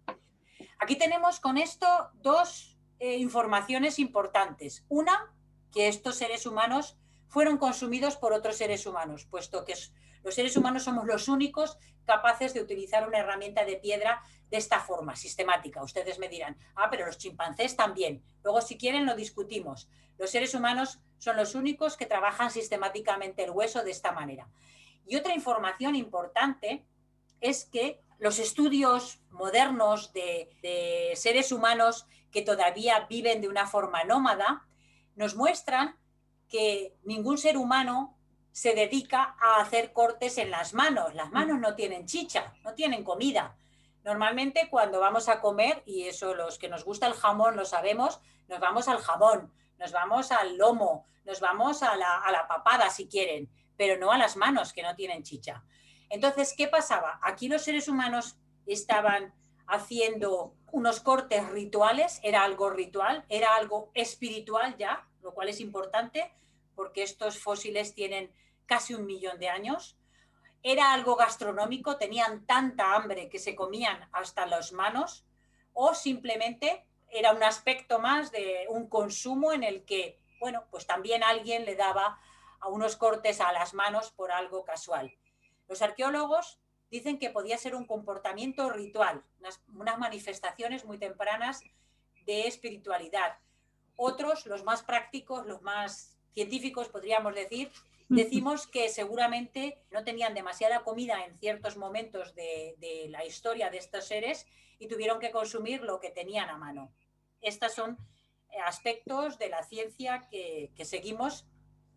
Aquí tenemos con esto dos informaciones importantes. Una, que estos seres humanos fueron consumidos por otros seres humanos, puesto que los seres humanos somos los únicos capaces de utilizar una herramienta de piedra de esta forma, sistemática. Ustedes me dirán, pero los chimpancés también. Luego, si quieren, lo discutimos. Los seres humanos son los únicos que trabajan sistemáticamente el hueso de esta manera. Y otra información importante es que los estudios modernos de seres humanos que todavía viven de una forma nómada nos muestran que ningún ser humano se dedica a hacer cortes en las manos. Las manos no tienen chicha, no tienen comida. Normalmente cuando vamos a comer, y eso los que nos gusta el jamón lo sabemos, nos vamos al jamón, nos vamos al lomo, nos vamos a la papada si quieren, pero no a las manos que no tienen chicha. Entonces, ¿qué pasaba? Aquí los seres humanos estaban haciendo unos cortes rituales, era algo ritual, era algo espiritual ya, lo cual es importante porque estos fósiles tienen casi 1 millón de años. Era algo gastronómico, tenían tanta hambre que se comían hasta las manos, o simplemente era un aspecto más de un consumo en el que, bueno, pues también alguien le daba a unos cortes a las manos por algo casual. Los arqueólogos dicen que podía ser un comportamiento ritual, unas manifestaciones muy tempranas de espiritualidad. Otros, los más prácticos, los más científicos, podríamos decir, decimos que seguramente no tenían demasiada comida en ciertos momentos de la historia de estos seres y tuvieron que consumir lo que tenían a mano. Estos son aspectos de la ciencia que seguimos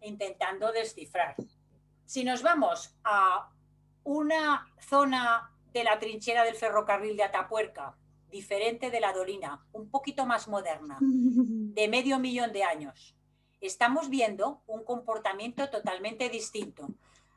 intentando descifrar. Si nos vamos a una zona de la trinchera del ferrocarril de Atapuerca, diferente de la Dolina, un poquito más moderna, de 500 000 de años, estamos viendo un comportamiento totalmente distinto.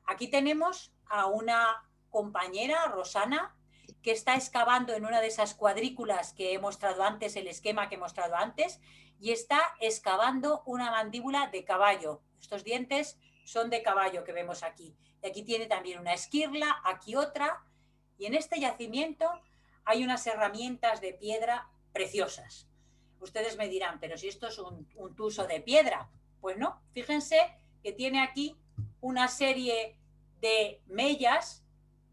Aquí tenemos a una compañera, Rosana, que está excavando en una de esas cuadrículas que he mostrado antes, el esquema que he mostrado antes, y está excavando una mandíbula de caballo. Estos dientes son de caballo que vemos aquí. Y aquí tiene también una esquirla, aquí otra, y en este yacimiento hay unas herramientas de piedra preciosas. Ustedes me dirán, pero si esto es un tuso de piedra. Pues no, fíjense que tiene aquí una serie de mellas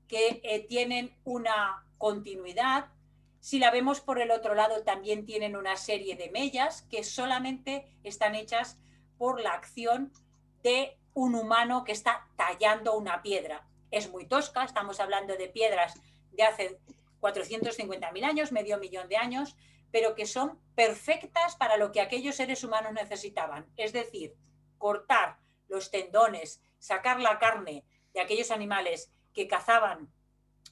que tienen una continuidad. Si la vemos por el otro lado, también tienen una serie de mellas que solamente están hechas por la acción de un humano que está tallando una piedra. Es muy tosca, estamos hablando de piedras de hace 450.000 años, 500 000 de años, pero que son perfectas para lo que aquellos seres humanos necesitaban. Es decir, cortar los tendones, sacar la carne de aquellos animales que cazaban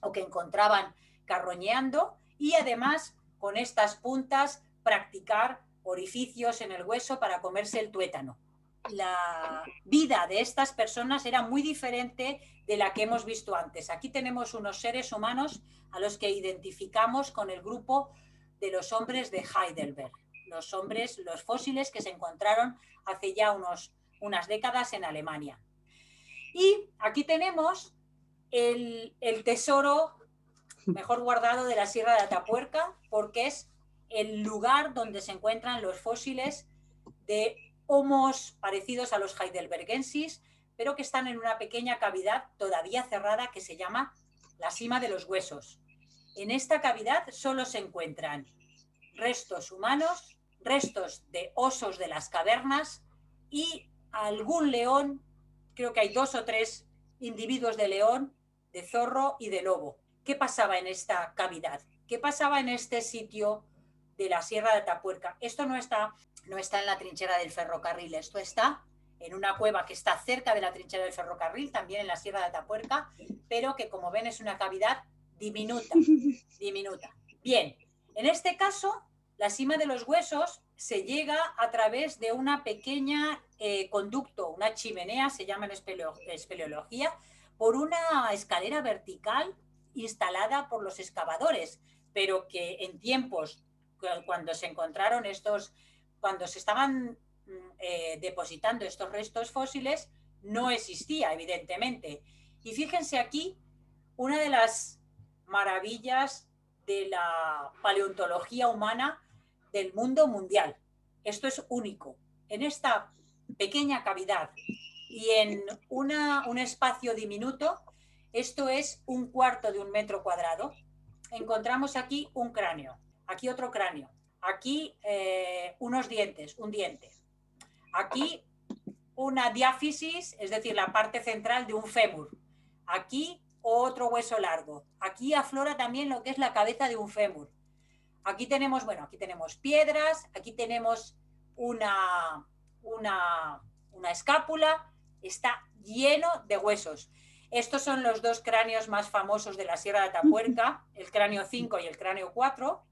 o que encontraban carroñeando y además con estas puntas practicar orificios en el hueso para comerse el tuétano. La vida de estas personas era muy diferente de la que hemos visto antes. Aquí tenemos unos seres humanos a los que identificamos con el grupo de los hombres de Heidelberg. los fósiles que se encontraron hace ya unas décadas en Alemania. Y aquí tenemos el tesoro mejor guardado de la Sierra de Atapuerca, porque es el lugar donde se encuentran los fósiles de homos parecidos a los heidelbergensis, pero que están en una pequeña cavidad todavía cerrada que se llama la Sima de los Huesos. En esta cavidad solo se encuentran restos humanos, restos de osos de las cavernas y algún león, creo que hay 2 o 3 individuos de león, de zorro y de lobo. ¿Qué pasaba en esta cavidad? ¿Qué pasaba en este sitio de la Sierra de Atapuerca? Esto no está en la trinchera del ferrocarril, esto está en una cueva que está cerca de la trinchera del ferrocarril, también en la Sierra de Atapuerca, pero que como ven es una cavidad diminuta. Bien, en este caso, la Sima de los Huesos se llega a través de una pequeña conducto, una chimenea, se llama en espeleología, por una escalera vertical instalada por los excavadores, pero que en tiempos, cuando se encontraron cuando se estaban depositando estos restos fósiles, no existía, evidentemente. Y fíjense aquí una de las maravillas de la paleontología humana del mundo mundial. Esto es único. En esta pequeña cavidad y en un espacio diminuto, esto es 1/4 de un metro cuadrado, encontramos aquí un cráneo, aquí otro cráneo, aquí unos dientes, un diente, aquí una diáfisis, es decir, la parte central de un fémur, aquí otro hueso largo, aquí aflora también lo que es la cabeza de un fémur. Aquí tenemos, aquí tenemos piedras, aquí tenemos una escápula, está lleno de huesos. Estos son los 2 cráneos más famosos de la Sierra de Atapuerca, el cráneo 5 y el cráneo 4,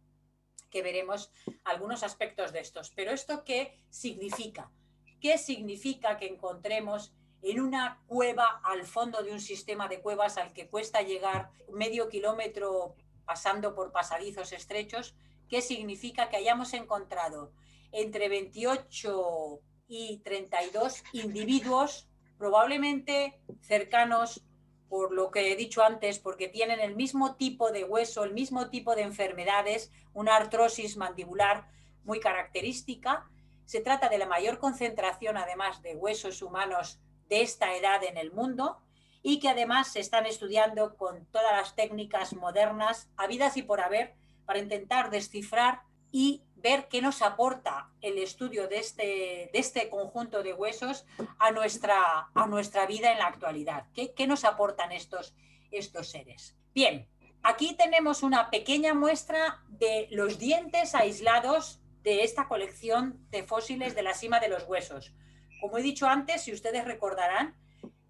que veremos algunos aspectos de estos. Pero ¿esto qué significa? ¿Qué significa que encontremos en una cueva al fondo de un sistema de cuevas al que cuesta llegar medio kilómetro pasando por pasadizos estrechos? ¿Qué significa que hayamos encontrado entre 28 y 32 individuos, probablemente cercanos, por lo que he dicho antes, porque tienen el mismo tipo de hueso, el mismo tipo de enfermedades, una artrosis mandibular muy característica? Se trata de la mayor concentración, además, de huesos humanos de esta edad en el mundo, y que además se están estudiando con todas las técnicas modernas, habidas y por haber, para intentar descifrar y ver qué nos aporta el estudio de este conjunto de huesos a nuestra vida en la actualidad. ¿Qué nos aportan estos seres? Bien, aquí tenemos una pequeña muestra de los dientes aislados de esta colección de fósiles de la Sima de los Huesos. Como he dicho antes, si ustedes recordarán,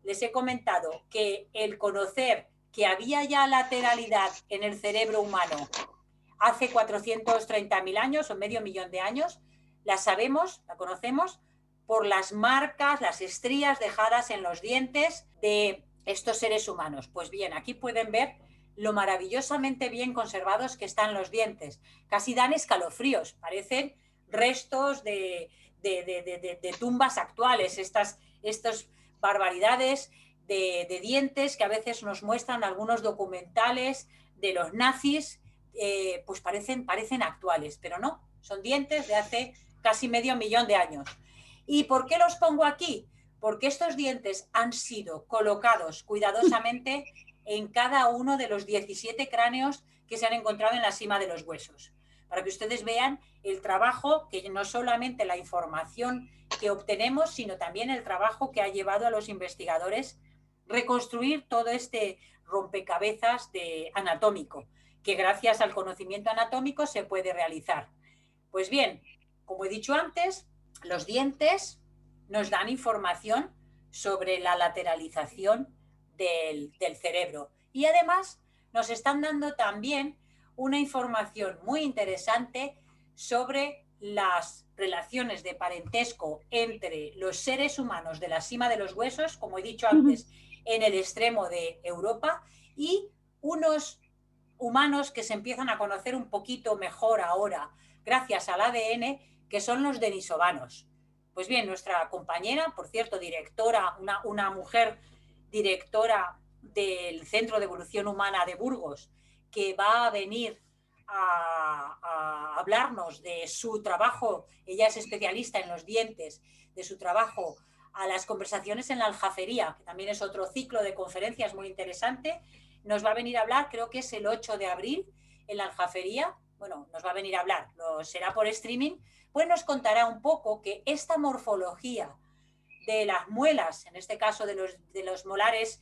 les he comentado que el conocer que había ya lateralidad en el cerebro humano hace 430.000 años o medio millón de años, la conocemos por las marcas, las estrías dejadas en los dientes de estos seres humanos. Pues bien, aquí pueden ver lo maravillosamente bien conservados que están los dientes. Casi dan escalofríos, parecen restos de tumbas actuales, estas barbaridades de dientes que a veces nos muestran algunos documentales de los nazis, pues parecen actuales, pero no, son dientes de hace casi medio millón de años. ¿Y por qué los pongo aquí? Porque estos dientes han sido colocados cuidadosamente en cada uno de los 17 cráneos que se han encontrado en la Sima de los Huesos, para que ustedes vean el trabajo, que no solamente la información que obtenemos, sino también el trabajo que ha llevado a los investigadores reconstruir todo este rompecabezas anatómico, que gracias al conocimiento anatómico se puede realizar. Pues bien, como he dicho antes, los dientes nos dan información sobre la lateralización del cerebro, y además nos están dando también una información muy interesante sobre las relaciones de parentesco entre los seres humanos de la Sima de los Huesos, como he dicho antes, en el extremo de Europa, y unos humanos que se empiezan a conocer un poquito mejor ahora gracias al ADN, que son los denisovanos. Pues bien, nuestra compañera, por cierto, directora, una mujer directora del Centro de Evolución Humana de Burgos, que va a venir a hablarnos de su trabajo, ella es especialista en los dientes, de su trabajo a las conversaciones en la Aljafería, que también es otro ciclo de conferencias muy interesante. Nos va a venir a hablar, creo que es el 8 de abril, en la Aljafería. Bueno, nos va a venir a hablar, será por streaming, pues nos contará un poco que esta morfología de las muelas, en este caso de los molares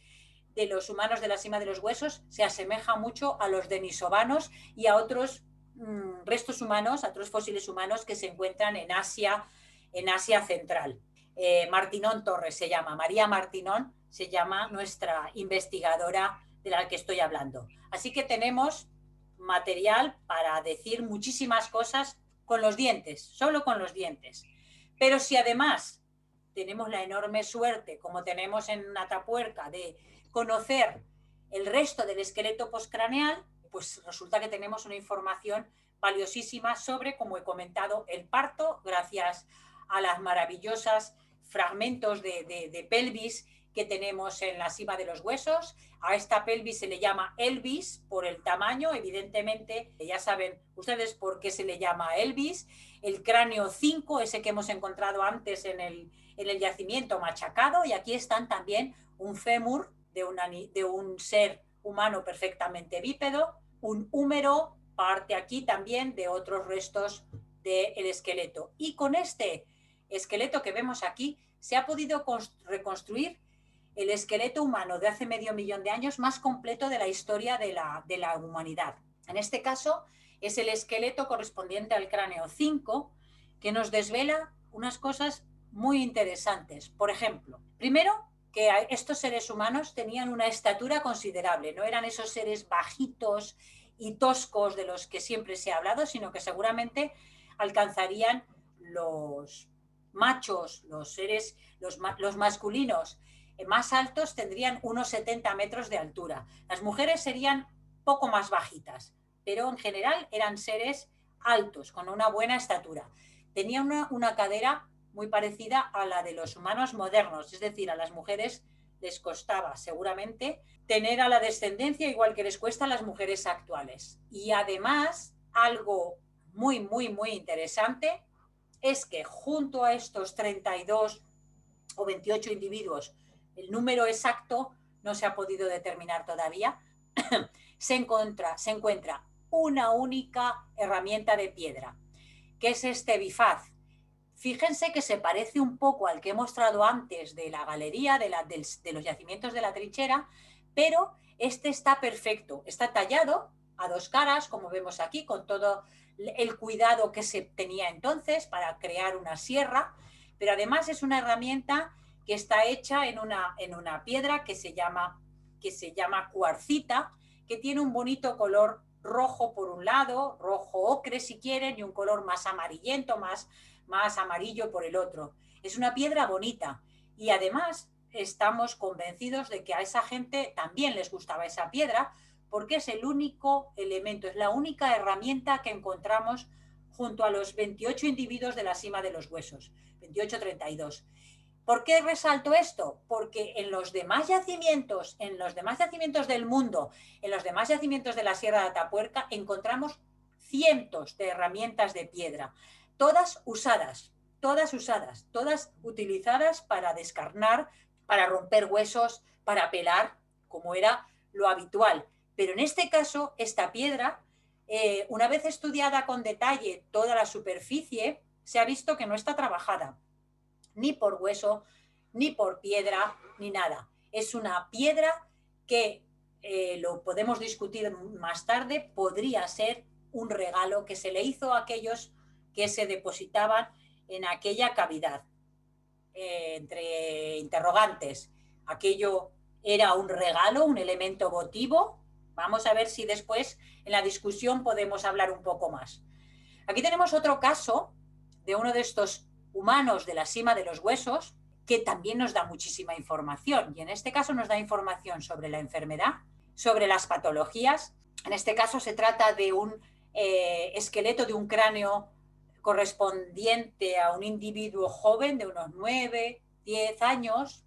de los humanos de la cima de los huesos, se asemeja mucho a los denisovanos y a otros restos humanos, a otros fósiles humanos que se encuentran en Asia Central. Martinón Torres se llama, María Martinón se llama nuestra investigadora de la que estoy hablando. Así que tenemos material para decir muchísimas cosas con los dientes, solo con los dientes. Pero si además tenemos la enorme suerte, como tenemos en Atapuerca, de conocer el resto del esqueleto postcraneal, pues resulta que tenemos una información valiosísima sobre, como he comentado, el parto, gracias a las maravillosas fragmentos de pelvis que tenemos en la cima de los huesos. A esta pelvis se le llama Elvis por el tamaño, evidentemente, ya saben ustedes por qué se le llama Elvis. El cráneo 5, ese que hemos encontrado antes en el yacimiento machacado, y aquí están también un fémur de un ser humano perfectamente bípedo, un húmero, parte aquí también de otros restos del esqueleto. Y con este esqueleto que vemos aquí se ha podido reconstruir el esqueleto humano de hace medio millón de años más completo de la historia de la humanidad. En este caso es el esqueleto correspondiente al cráneo 5, que nos desvela unas cosas muy interesantes. Por ejemplo, primero, que estos seres humanos tenían una estatura considerable, no eran esos seres bajitos y toscos de los que siempre se ha hablado, sino que seguramente alcanzarían los machos, los masculinos más altos tendrían unos 70 metros de altura. Las mujeres serían poco más bajitas, pero en general eran seres altos, con una buena estatura. Tenían una cadera muy parecida a la de los humanos modernos, es decir, a las mujeres les costaba seguramente tener a la descendencia igual que les cuesta a las mujeres actuales. Y además, algo muy, muy, muy interesante es que junto a estos 32 o 28 individuos, el número exacto no se ha podido determinar todavía, se encuentra una única herramienta de piedra, que es este bifaz. Fíjense que se parece un poco al que he mostrado antes de la galería, de los yacimientos de la trinchera, pero este está perfecto, está tallado a dos caras, como vemos aquí, con todo el cuidado que se tenía entonces para crear una sierra, pero además es una herramienta que está hecha en una piedra que se llama cuarcita, que tiene un bonito color rojo por un lado, rojo ocre si quieren, y un color más amarillento, más amarillo por el otro. Es una piedra bonita y además estamos convencidos de que a esa gente también les gustaba esa piedra, porque es el único elemento, es la única herramienta que encontramos junto a los 28 individuos de la cima de los huesos, 28-32. ¿Por qué resalto esto? Porque en los demás yacimientos del mundo, en los demás yacimientos de la Sierra de Atapuerca, encontramos cientos de herramientas de piedra, todas usadas, todas utilizadas para descarnar, para romper huesos, para pelar, como era lo habitual. Pero en este caso, esta piedra, una vez estudiada con detalle toda la superficie, se ha visto que no está trabajada, ni por hueso, ni por piedra, ni nada. Es una piedra que, lo podemos discutir más tarde, podría ser un regalo que se le hizo a aquellos que se depositaban en aquella cavidad. Entre interrogantes, ¿aquello era un regalo, un elemento votivo? Vamos a ver si después en la discusión podemos hablar un poco más. Aquí tenemos otro caso de uno de estos humanos de la cima de los huesos que también nos da muchísima información, y en este caso nos da información sobre la enfermedad, sobre las patologías. En este caso se trata de un esqueleto de un cráneo correspondiente a un individuo joven de unos 9, 10 años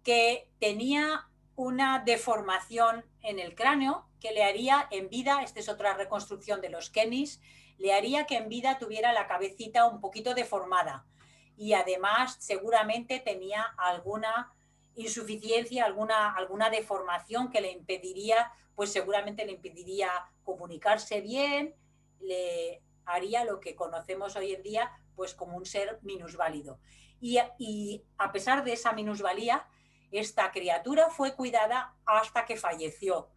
que tenía una deformación en el cráneo que le haría en vida, esta es otra reconstrucción de los Kennys, le haría que en vida tuviera la cabecita un poquito deformada y además seguramente tenía alguna insuficiencia, alguna deformación que le impediría, pues seguramente le impediría comunicarse bien, le haría lo que conocemos hoy en día pues como un ser minusválido. Y a pesar de esa minusvalía, esta criatura fue cuidada hasta que falleció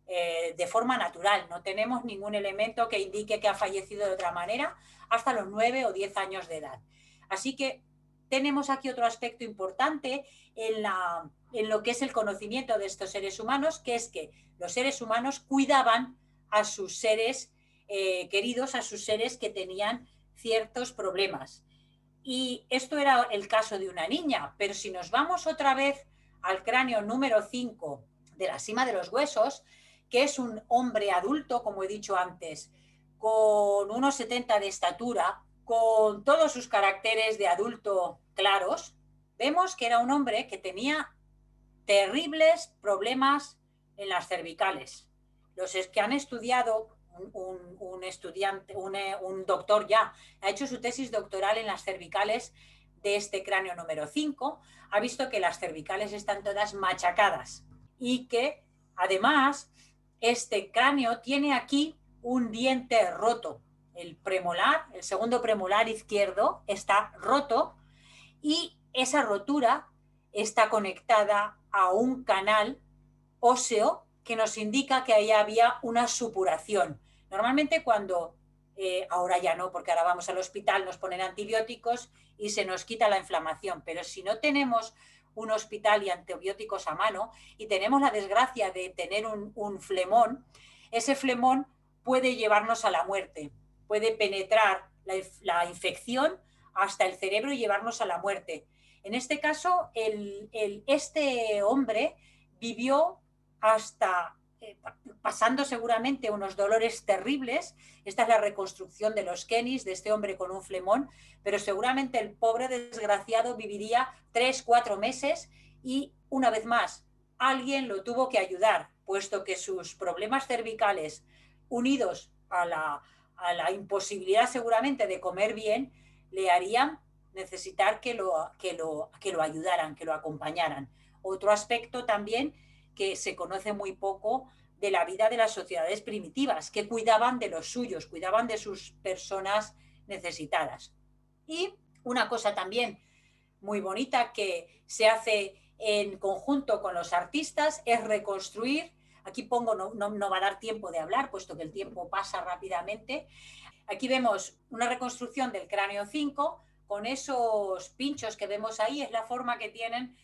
de forma natural. No tenemos ningún elemento que indique que ha fallecido de otra manera hasta los 9 o 10 años de edad. Así que tenemos aquí otro aspecto importante en lo que es el conocimiento de estos seres humanos, que es que los seres humanos cuidaban a sus seres queridos, a sus seres que tenían ciertos problemas. Y esto era el caso de una niña, pero si nos vamos otra vez al cráneo número 5 de la cima de los huesos, que es un hombre adulto, como he dicho antes, con unos 70 de estatura, con todos sus caracteres de adulto claros, vemos que era un hombre que tenía terribles problemas en las cervicales. Los que han estudiado, un estudiante, un doctor ya, ha hecho su tesis doctoral en las cervicales de este cráneo número 5, ha visto que las cervicales están todas machacadas y que además este cráneo tiene aquí un diente roto. El premolar, el segundo premolar izquierdo está roto y esa rotura está conectada a un canal óseo que nos indica que ahí había una supuración. Normalmente cuando, ahora ya no, porque ahora vamos al hospital, nos ponen antibióticos y se nos quita la inflamación, pero si no tenemos un hospital y antibióticos a mano y tenemos la desgracia de tener un flemón, ese flemón puede llevarnos a la muerte, puede penetrar la infección hasta el cerebro y llevarnos a la muerte. En este caso, este hombre vivió hasta pasando seguramente unos dolores terribles. Esta es la reconstrucción de los Kennys, de este hombre con un flemón, pero seguramente el pobre desgraciado viviría 3, 4 meses y una vez más alguien lo tuvo que ayudar, puesto que sus problemas cervicales, unidos a la imposibilidad seguramente de comer bien, le harían necesitar que lo ayudaran, que lo acompañaran. Otro aspecto también que se conoce muy poco de la vida de las sociedades primitivas, que cuidaban de los suyos, cuidaban de sus personas necesitadas. Y una cosa también muy bonita que se hace en conjunto con los artistas es reconstruir, aquí pongo, no va a dar tiempo de hablar, puesto que el tiempo pasa rápidamente. Aquí vemos una reconstrucción del cráneo 5, con esos pinchos que vemos ahí, es la forma que tienen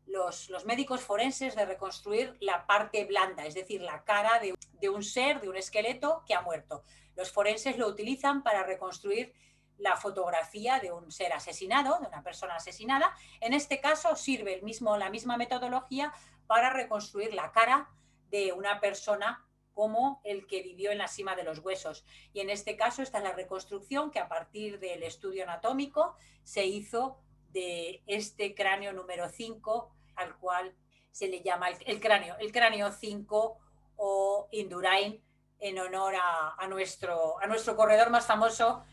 los médicos forenses de reconstruir la parte blanda, es decir, la cara de un ser, de un esqueleto que ha muerto. Los forenses lo utilizan para reconstruir la fotografía de un ser asesinado, de una persona asesinada. En este caso sirve la misma metodología para reconstruir la cara de una persona como el que vivió en la cima de los huesos. Y en este caso esta es la reconstrucción que a partir del estudio anatómico se hizo de este cráneo número 5, al cual se le llama el cráneo 5 o Indurain, en honor a nuestro corredor más famoso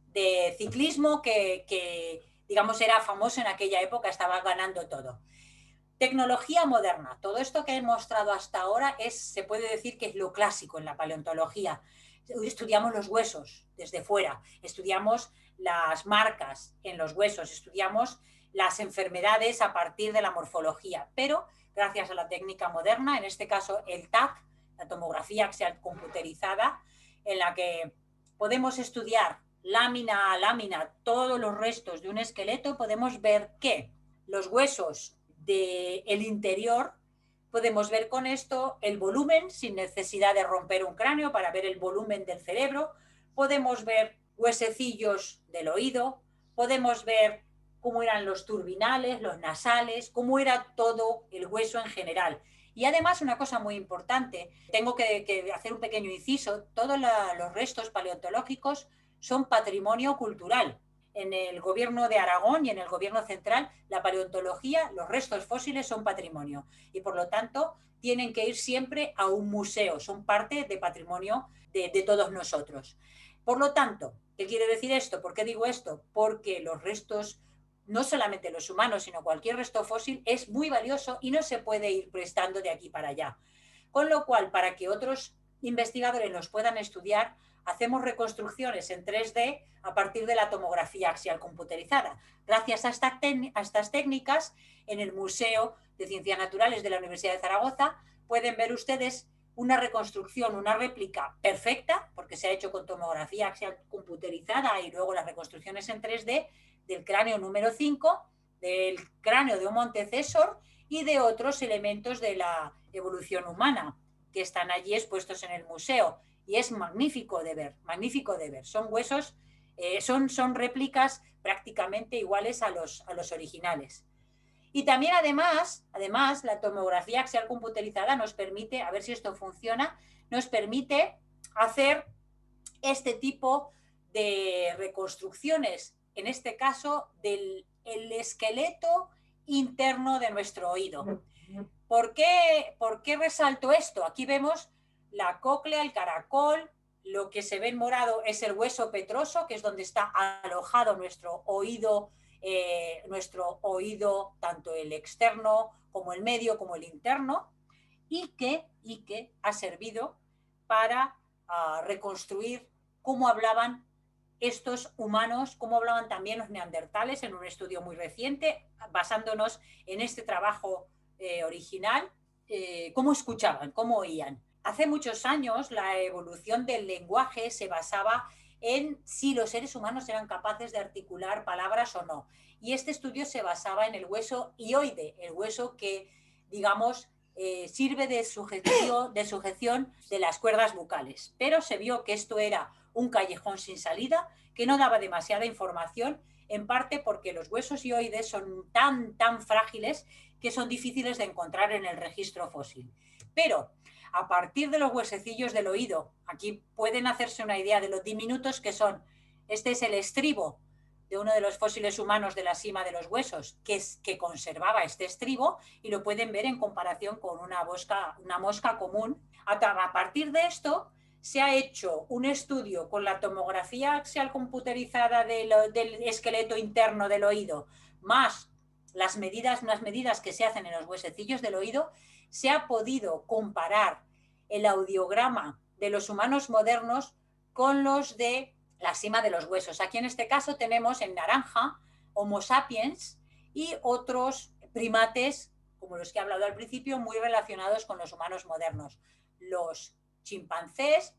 de ciclismo que digamos era famoso en aquella época, estaba ganando todo. Tecnología moderna. Todo esto que he mostrado hasta ahora se puede decir que es lo clásico en la paleontología. Estudiamos los huesos desde fuera, estudiamos las marcas en los huesos, estudiamos las enfermedades a partir de la morfología, pero gracias a la técnica moderna, en este caso el TAC, la tomografía axial computerizada, en la que podemos estudiar lámina a lámina todos los restos de un esqueleto, podemos ver que los huesos del interior, podemos ver con esto el volumen sin necesidad de romper un cráneo para ver el volumen del cerebro, podemos ver huesecillos del oído, podemos ver cómo eran los turbinales, los nasales, cómo era todo el hueso en general. Y además una cosa muy importante, tengo que hacer un pequeño inciso, todos los restos paleontológicos son patrimonio cultural. En el gobierno de Aragón y en el gobierno central, la paleontología, los restos fósiles son patrimonio y por lo tanto tienen que ir siempre a un museo, son parte de patrimonio de todos nosotros. Por lo tanto, ¿qué quiere decir esto? ¿Por qué digo esto? Porque los restos, no solamente los humanos, sino cualquier resto fósil es muy valioso y no se puede ir prestando de aquí para allá. Con lo cual, para que otros investigadores los puedan estudiar, hacemos reconstrucciones en 3D a partir de la tomografía axial computerizada. Gracias a estas técnicas, en el Museo de Ciencias Naturales de la Universidad de Zaragoza pueden ver ustedes una reconstrucción, una réplica perfecta, porque se ha hecho con tomografía axial computerizada y luego las reconstrucciones en 3D del cráneo número 5, del cráneo de Homo antecessor y de otros elementos de la evolución humana que están allí expuestos en el museo. Y es magnífico de ver, magnífico de ver. Son huesos, son réplicas prácticamente iguales a los originales. Y también además, la tomografía axial computerizada nos permite, a ver si esto funciona, nos permite hacer este tipo de reconstrucciones, en este caso del esqueleto interno de nuestro oído. ¿Por qué resalto esto? Aquí vemos la cóclea, el caracol, lo que se ve en morado es el hueso petroso, que es donde está alojado nuestro oído, tanto el externo como el medio como el interno, y que ha servido para reconstruir cómo hablaban estos humanos, cómo hablaban también los neandertales en un estudio muy reciente, basándonos en este trabajo original, cómo escuchaban, cómo oían. Hace muchos años la evolución del lenguaje se basaba en si los seres humanos eran capaces de articular palabras o no. Y este estudio se basaba en el hueso hioide, el hueso que, digamos, sirve de sujeción de las cuerdas bucales. Pero se vio que esto era un callejón sin salida, que no daba demasiada información, en parte porque los huesos hioides son tan frágiles que son difíciles de encontrar en el registro fósil. Pero a partir de los huesecillos del oído, aquí pueden hacerse una idea de lo diminutos que son. Este es el estribo de uno de los fósiles humanos de la cima de los huesos, que conservaba este estribo, y lo pueden ver en comparación con una mosca común. A partir de esto se ha hecho un estudio con la tomografía axial computerizada del esqueleto interno del oído, más unas medidas que se hacen en los huesecillos del oído. Se ha podido comparar el audiograma de los humanos modernos con los de la cima de los huesos. Aquí en este caso tenemos en naranja Homo sapiens y otros primates, como los que he hablado al principio, muy relacionados con los humanos modernos. Los chimpancés,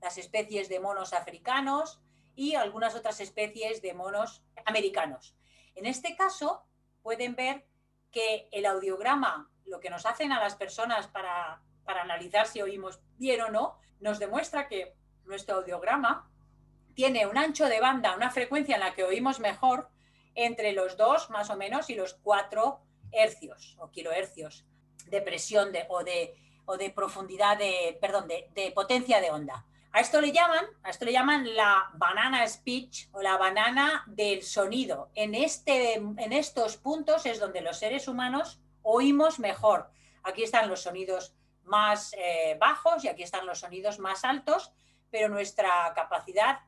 las especies de monos africanos y algunas otras especies de monos americanos. En este caso pueden ver que el audiograma, lo que nos hacen a las personas para analizar si oímos bien o no, nos demuestra que nuestro audiograma tiene un ancho de banda, una frecuencia en la que oímos mejor entre los 2 más o menos y los 4 hercios o kilohercios de presión o de profundidad de potencia de onda. A esto le llaman la banana speech o la banana del sonido. En estos puntos es donde los seres humanos oímos mejor. Aquí están los sonidos más bajos y aquí están los sonidos más altos, pero nuestra capacidad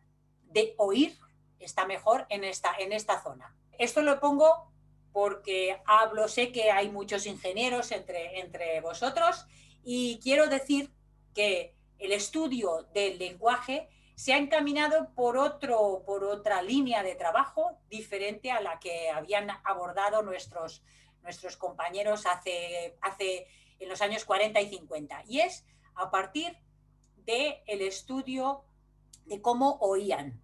de oír está mejor en esta zona. Esto lo pongo porque sé que hay muchos ingenieros entre vosotros y quiero decir que el estudio del lenguaje se ha encaminado por otra línea de trabajo diferente a la que habían abordado nuestros compañeros en los años 40 y 50. Y es a partir del estudio de cómo oían.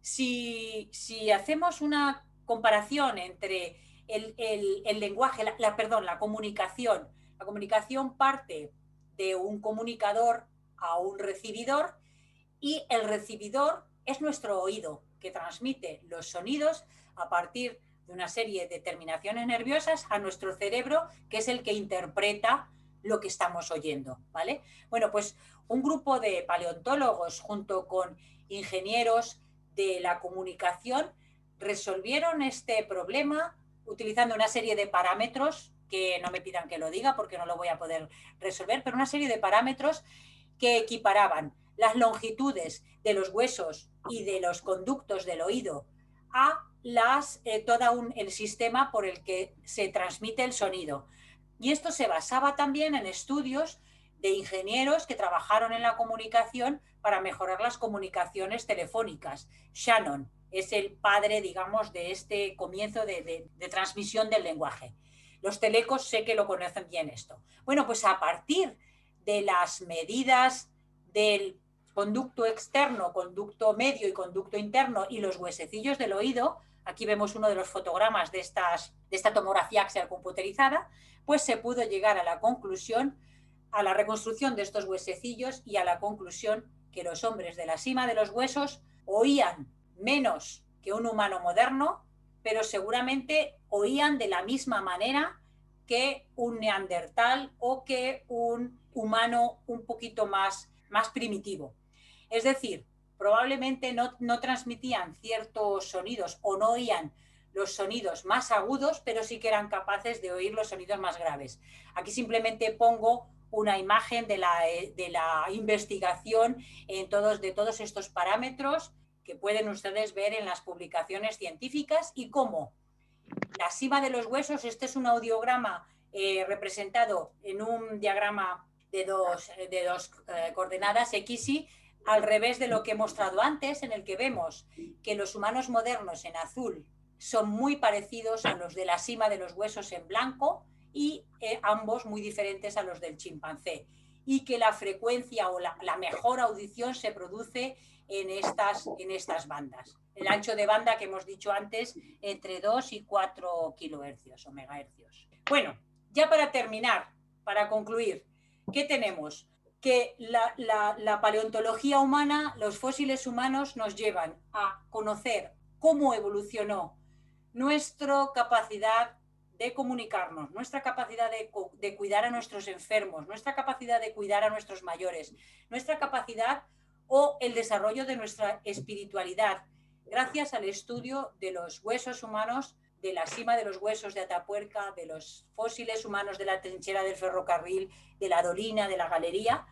Si hacemos una comparación entre el lenguaje, la comunicación. La comunicación parte de un comunicador a un recibidor y el recibidor es nuestro oído, que transmite los sonidos a partir de una serie de terminaciones nerviosas a nuestro cerebro, que es el que interpreta lo que estamos oyendo, ¿vale? Bueno, pues un grupo de paleontólogos junto con ingenieros de la comunicación resolvieron este problema utilizando una serie de parámetros, que no me pidan que lo diga porque no lo voy a poder resolver, pero una serie de parámetros que equiparaban las longitudes de los huesos y de los conductos del oído a el sistema por el que se transmite el sonido. Y esto se basaba también en estudios de ingenieros que trabajaron en la comunicación para mejorar las comunicaciones telefónicas. Shannon es el padre, digamos, de este comienzo de transmisión del lenguaje. Los telecos sé que lo conocen bien esto. Bueno, pues a partir de las medidas del conducto externo, conducto medio y conducto interno y los huesecillos del oído, aquí vemos uno de los fotogramas de esta tomografía axial computerizada, pues se pudo llegar a la conclusión, a la reconstrucción de estos huesecillos y a la conclusión que los hombres de la cima de los huesos oían menos que un humano moderno, pero seguramente oían de la misma manera que un neandertal o que un humano un poquito más primitivo. Es decir, probablemente no transmitían ciertos sonidos o no oían los sonidos más agudos, pero sí que eran capaces de oír los sonidos más graves. Aquí simplemente pongo una imagen de la investigación de todos estos parámetros que pueden ustedes ver en las publicaciones científicas y cómo la cima de los huesos, este es un audiograma representado en un diagrama de dos coordenadas X, Y, al revés de lo que he mostrado antes, en el que vemos que los humanos modernos en azul son muy parecidos a los de la cima de los huesos en blanco y ambos muy diferentes a los del chimpancé, y que la frecuencia o la mejor audición se produce en estas bandas. El ancho de banda que hemos dicho antes, entre 2 y 4 kilohercios o megahercios. Bueno, ya para terminar, para concluir, ¿qué tenemos? Que la paleontología humana, los fósiles humanos nos llevan a conocer cómo evolucionó nuestra capacidad de comunicarnos, nuestra capacidad de cuidar a nuestros enfermos, nuestra capacidad de cuidar a nuestros mayores, nuestra capacidad o el desarrollo de nuestra espiritualidad, gracias al estudio de los huesos humanos, de la cima de los huesos de Atapuerca, de los fósiles humanos de la trinchera del ferrocarril, de la Dolina, de la Galería,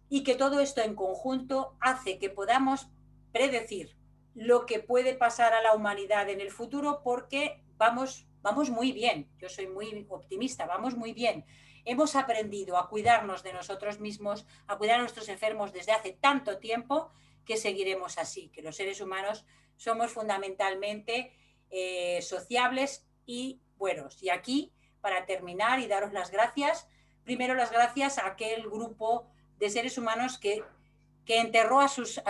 y que todo esto en conjunto hace que podamos predecir lo que puede pasar a la humanidad en el futuro, porque vamos muy bien. Yo soy muy optimista, vamos muy bien. Hemos aprendido a cuidarnos de nosotros mismos, a cuidar a nuestros enfermos desde hace tanto tiempo, que seguiremos así, que los seres humanos somos fundamentalmente sociables y buenos. Y aquí, para terminar y daros las gracias, primero las gracias a aquel grupo de seres humanos que enterró a sus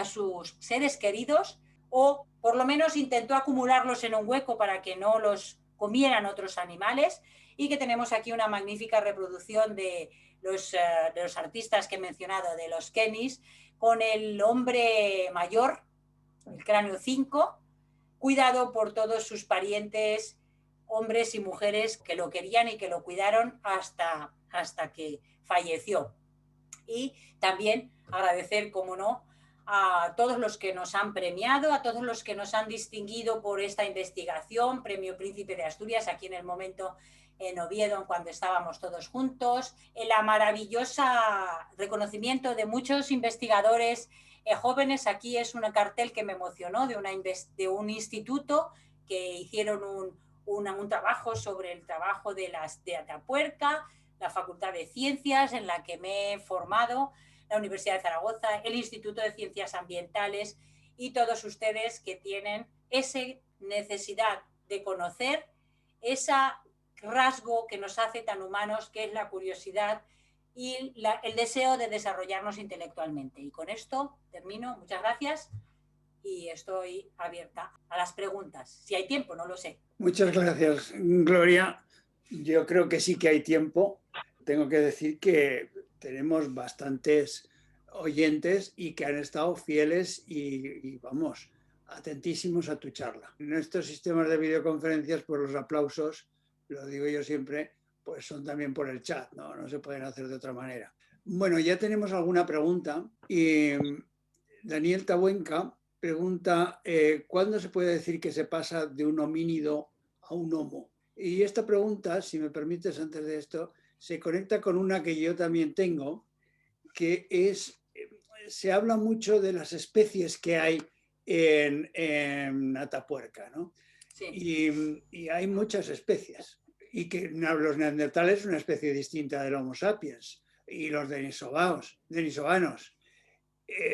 seres queridos, o por lo menos intentó acumularlos en un hueco para que no los comieran otros animales, y que tenemos aquí una magnífica reproducción de los artistas que he mencionado, de los Kennys, con el hombre mayor, el cráneo 5, cuidado por todos sus parientes, hombres y mujeres que lo querían y que lo cuidaron hasta que falleció. Y también agradecer, como no, a todos los que nos han premiado, a todos los que nos han distinguido por esta investigación, Premio Príncipe de Asturias, aquí en el momento en Oviedo, cuando estábamos todos juntos, el maravillosa reconocimiento de muchos investigadores jóvenes. Aquí es un cartel que me emocionó de un instituto que hicieron un trabajo sobre el trabajo de Atapuerca, la Facultad de Ciencias en la que me he formado, la Universidad de Zaragoza, el Instituto de Ciencias Ambientales, y todos ustedes que tienen esa necesidad de conocer, ese rasgo que nos hace tan humanos, que es la curiosidad y el deseo de desarrollarnos intelectualmente. Y con esto termino. Muchas gracias y estoy abierta a las preguntas. Si hay tiempo, no lo sé. Muchas gracias, Gloria. Yo creo que sí que hay tiempo. Tengo que decir que tenemos bastantes oyentes y que han estado fieles y vamos, atentísimos a tu charla. En estos sistemas de videoconferencias, pues los aplausos, lo digo yo siempre, pues son también por el chat, no se pueden hacer de otra manera. Bueno, ya tenemos alguna pregunta y Daniel Tabuenca pregunta, ¿cuándo se puede decir que se pasa de un homínido a un homo? Y esta pregunta, si me permites antes de esto, se conecta con una que yo también tengo, que es, se habla mucho de las especies que hay en Atapuerca, ¿no? Sí. Y hay muchas especies. Y que los neandertales es una especie distinta del Homo sapiens y los denisovanos.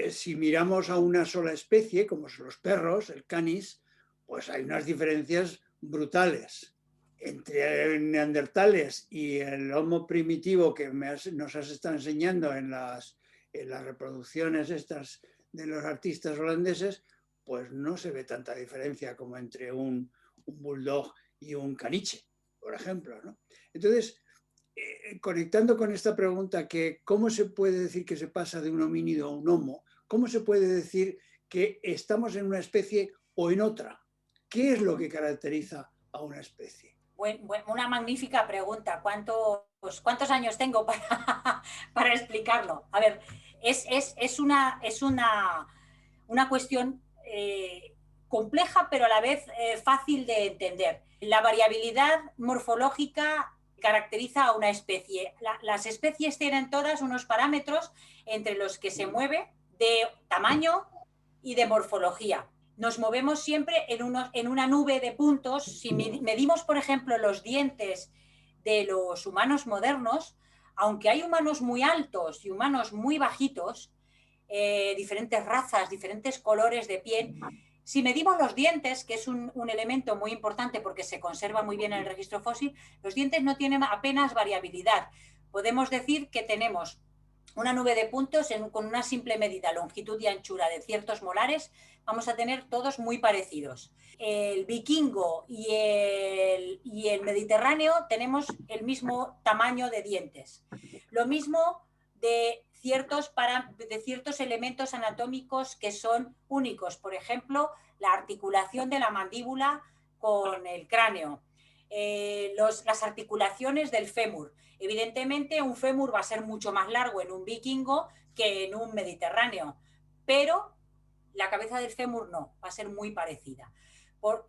Si miramos a una sola especie, como son los perros, el canis, pues hay unas diferencias brutales entre neandertales y el Homo primitivo que nos has estado enseñando en las reproducciones estas de los artistas holandeses, pues no se ve tanta diferencia como entre un bulldog y un caniche, por ejemplo, ¿no? Entonces, conectando con esta pregunta, que ¿cómo se puede decir que se pasa de un homínido a un homo? ¿Cómo se puede decir que estamos en una especie o en otra? ¿Qué es lo que caracteriza a una especie? Una magnífica pregunta. ¿Cuántos años tengo para explicarlo? A ver, es una cuestión compleja, pero a la vez fácil de entender. La variabilidad morfológica caracteriza a una especie. Las especies tienen todas unos parámetros entre los que se mueve de tamaño y de morfología. Nos movemos siempre en una nube de puntos. Si medimos, por ejemplo, los dientes de los humanos modernos, aunque hay humanos muy altos y humanos muy bajitos, diferentes razas, diferentes colores de piel, si medimos los dientes, que es un elemento muy importante porque se conserva muy bien en el registro fósil, los dientes no tienen apenas variabilidad. Podemos decir que tenemos una nube de puntos con una simple medida, longitud y anchura de ciertos molares, vamos a tener todos muy parecidos. El vikingo y el mediterráneo tenemos el mismo tamaño de dientes. Lo mismo de ciertos elementos anatómicos que son únicos. Por ejemplo, la articulación de la mandíbula con el cráneo. Las articulaciones del fémur. Evidentemente, un fémur va a ser mucho más largo en un vikingo que en un mediterráneo, pero la cabeza del fémur no, va a ser muy parecida.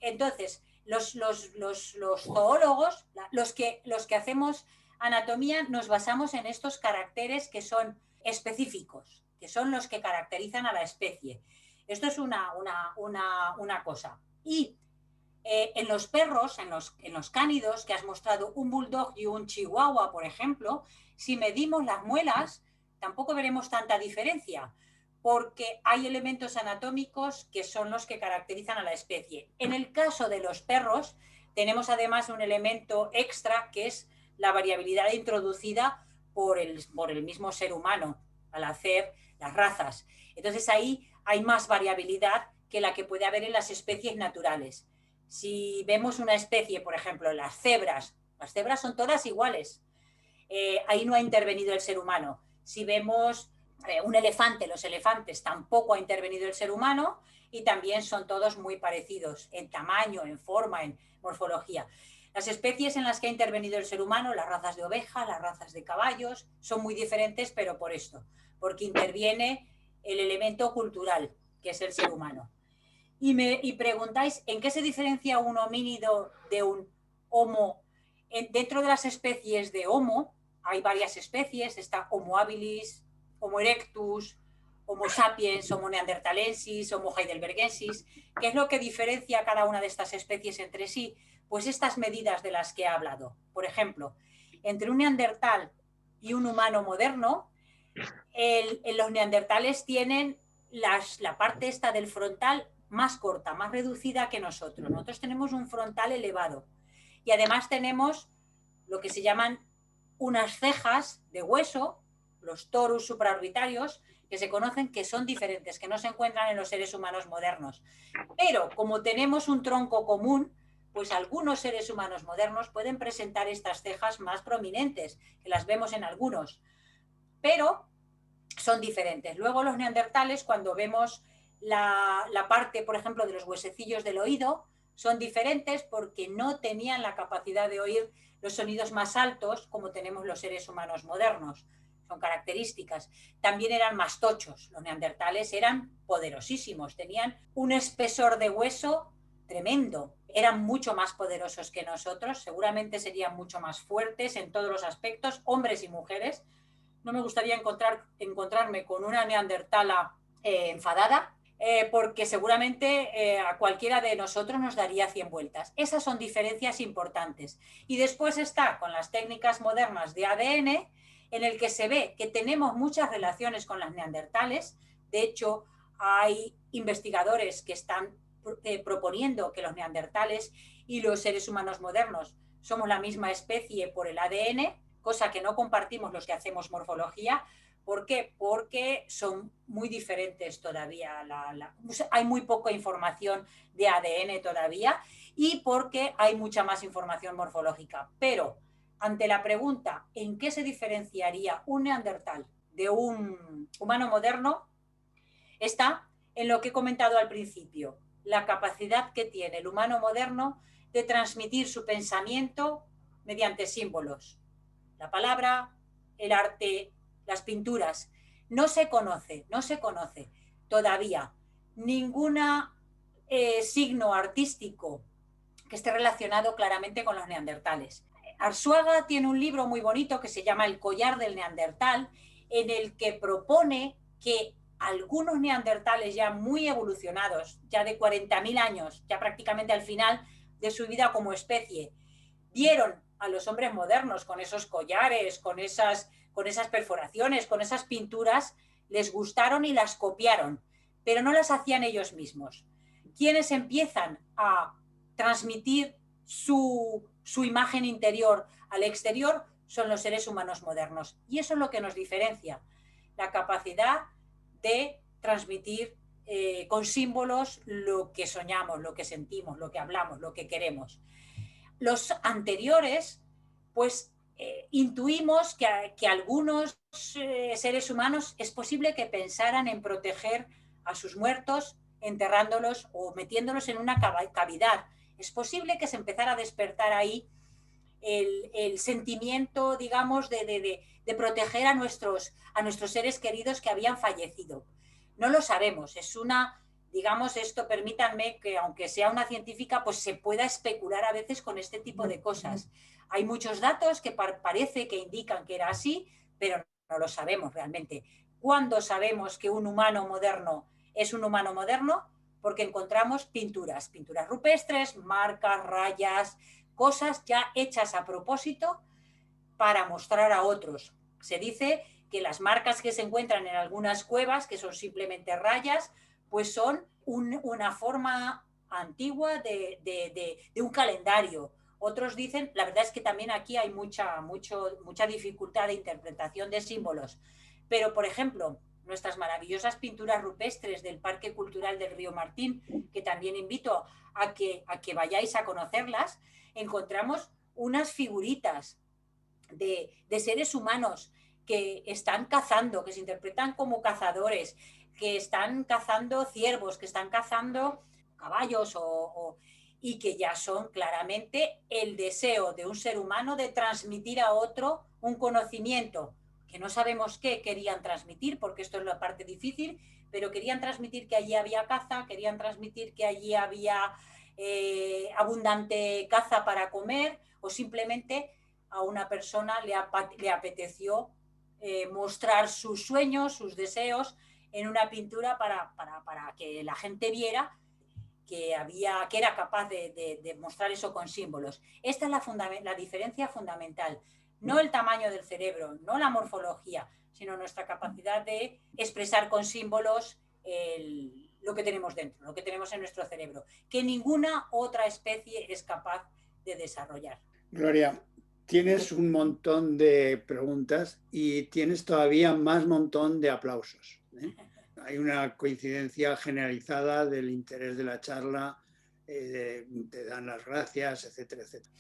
Entonces, los zoólogos, los que hacemos anatomía, nos basamos en estos caracteres que son específicos, que son los que caracterizan a la especie. Esto es una cosa. Y en los perros, en los cánidos, que has mostrado un bulldog y un chihuahua, por ejemplo, si medimos las muelas, tampoco veremos tanta diferencia, porque hay elementos anatómicos que son los que caracterizan a la especie. En el caso de los perros, tenemos además un elemento extra, que es la variabilidad introducida por el mismo ser humano al hacer las razas. Entonces ahí hay más variabilidad que la que puede haber en las especies naturales. Si vemos una especie, por ejemplo, las cebras son todas iguales. Ahí no ha intervenido el ser humano. Si vemos un elefante, los elefantes, tampoco ha intervenido el ser humano y también son todos muy parecidos en tamaño, en forma, en morfología. Las especies en las que ha intervenido el ser humano, las razas de oveja, las razas de caballos, son muy diferentes, pero por esto, porque interviene el elemento cultural, que es el ser humano. Y preguntáis, ¿en qué se diferencia un homínido de un homo? Dentro de las especies de homo, hay varias especies, está Homo habilis, Homo erectus, Homo sapiens, Homo neanderthalensis, Homo heidelbergensis. ¿Qué es lo que diferencia cada una de estas especies entre sí? Pues estas medidas de las que he hablado. Por ejemplo, entre un neandertal y un humano moderno, los neandertales tienen la parte esta del frontal más corta, más reducida que nosotros. Nosotros tenemos un frontal elevado y además tenemos lo que se llaman unas cejas de hueso, los torus supraorbitarios, que se conocen, que son diferentes, que no se encuentran en los seres humanos modernos. Pero como tenemos un tronco común, pues algunos seres humanos modernos pueden presentar estas cejas más prominentes, que las vemos en algunos, pero son diferentes. Luego los neandertales, cuando vemos la parte, por ejemplo, de los huesecillos del oído, son diferentes porque no tenían la capacidad de oír los sonidos más altos como tenemos los seres humanos modernos. son características. También eran más tochos, los neandertales eran poderosísimos, tenían un espesor de hueso tremendo, eran mucho más poderosos que nosotros, seguramente serían mucho más fuertes en todos los aspectos, hombres y mujeres. No me gustaría encontrarme con una neandertala enfadada, porque seguramente a cualquiera de nosotros nos daría 100 vueltas. Esas son diferencias importantes. Y después está con las técnicas modernas de ADN, en el que se ve que tenemos muchas relaciones con las neandertales. De hecho, hay investigadores que están proponiendo que los neandertales y los seres humanos modernos somos la misma especie por el ADN, cosa que no compartimos los que hacemos morfología. ¿Por qué? Porque son muy diferentes todavía. Hay muy poca información de ADN todavía y porque hay mucha más información morfológica. Pero ante la pregunta ¿en qué se diferenciaría un neandertal de un humano moderno? Está en lo que he comentado al principio, la capacidad que tiene el humano moderno de transmitir su pensamiento mediante símbolos. La palabra, el arte, las pinturas. No se conoce todavía ningún signo artístico que esté relacionado claramente con los neandertales. Arzuaga tiene un libro muy bonito que se llama El collar del neandertal, en el que propone que algunos neandertales ya muy evolucionados, ya de 40.000 años, ya prácticamente al final de su vida como especie, vieron a los hombres modernos con esos collares, con esas perforaciones, con esas pinturas, les gustaron y las copiaron, pero no las hacían ellos mismos. Quienes empiezan a transmitir su imagen interior al exterior son los seres humanos modernos. Y eso es lo que nos diferencia, la capacidad de transmitir con símbolos lo que soñamos, lo que sentimos, lo que hablamos, lo que queremos. Los anteriores, pues intuimos que algunos seres humanos es posible que pensaran en proteger a sus muertos enterrándolos o metiéndolos en una cavidad. Es posible que se empezara a despertar ahí el sentimiento, digamos, de proteger a nuestros seres queridos que habían fallecido. No lo sabemos, es una, digamos, esto permítanme que aunque sea una científica, pues se pueda especular a veces con este tipo de cosas. Hay muchos datos que parece que indican que era así, pero no lo sabemos realmente. ¿Cuándo sabemos que un humano moderno es un humano moderno? Porque encontramos pinturas rupestres, marcas, rayas, cosas ya hechas a propósito para mostrar a otros. Se dice que las marcas que se encuentran en algunas cuevas, que son simplemente rayas, pues son una forma antigua de un calendario. Otros dicen, la verdad es que también aquí hay mucha dificultad de interpretación de símbolos, pero por ejemplo, nuestras maravillosas pinturas rupestres del Parque Cultural del Río Martín, que también invito a que vayáis a conocerlas, encontramos unas figuritas de seres humanos que están cazando, que se interpretan como cazadores, que están cazando ciervos, que están cazando caballos y que ya son claramente el deseo de un ser humano de transmitir a otro un conocimiento que no sabemos qué querían transmitir, porque esto es la parte difícil, pero querían transmitir que allí había caza, querían transmitir que allí había abundante caza para comer, o simplemente a una persona le apeteció mostrar sus sueños, sus deseos en una pintura para que la gente viera que era capaz de mostrar eso con símbolos. Esta es la diferencia fundamental. No el tamaño del cerebro, no la morfología, sino nuestra capacidad de expresar con símbolos lo que tenemos dentro, lo que tenemos en nuestro cerebro, que ninguna otra especie es capaz de desarrollar. Gloria, tienes un montón de preguntas y tienes todavía más montón de aplausos, ¿eh? Hay una coincidencia generalizada del interés de la charla, te dan las gracias, etcétera, etcétera.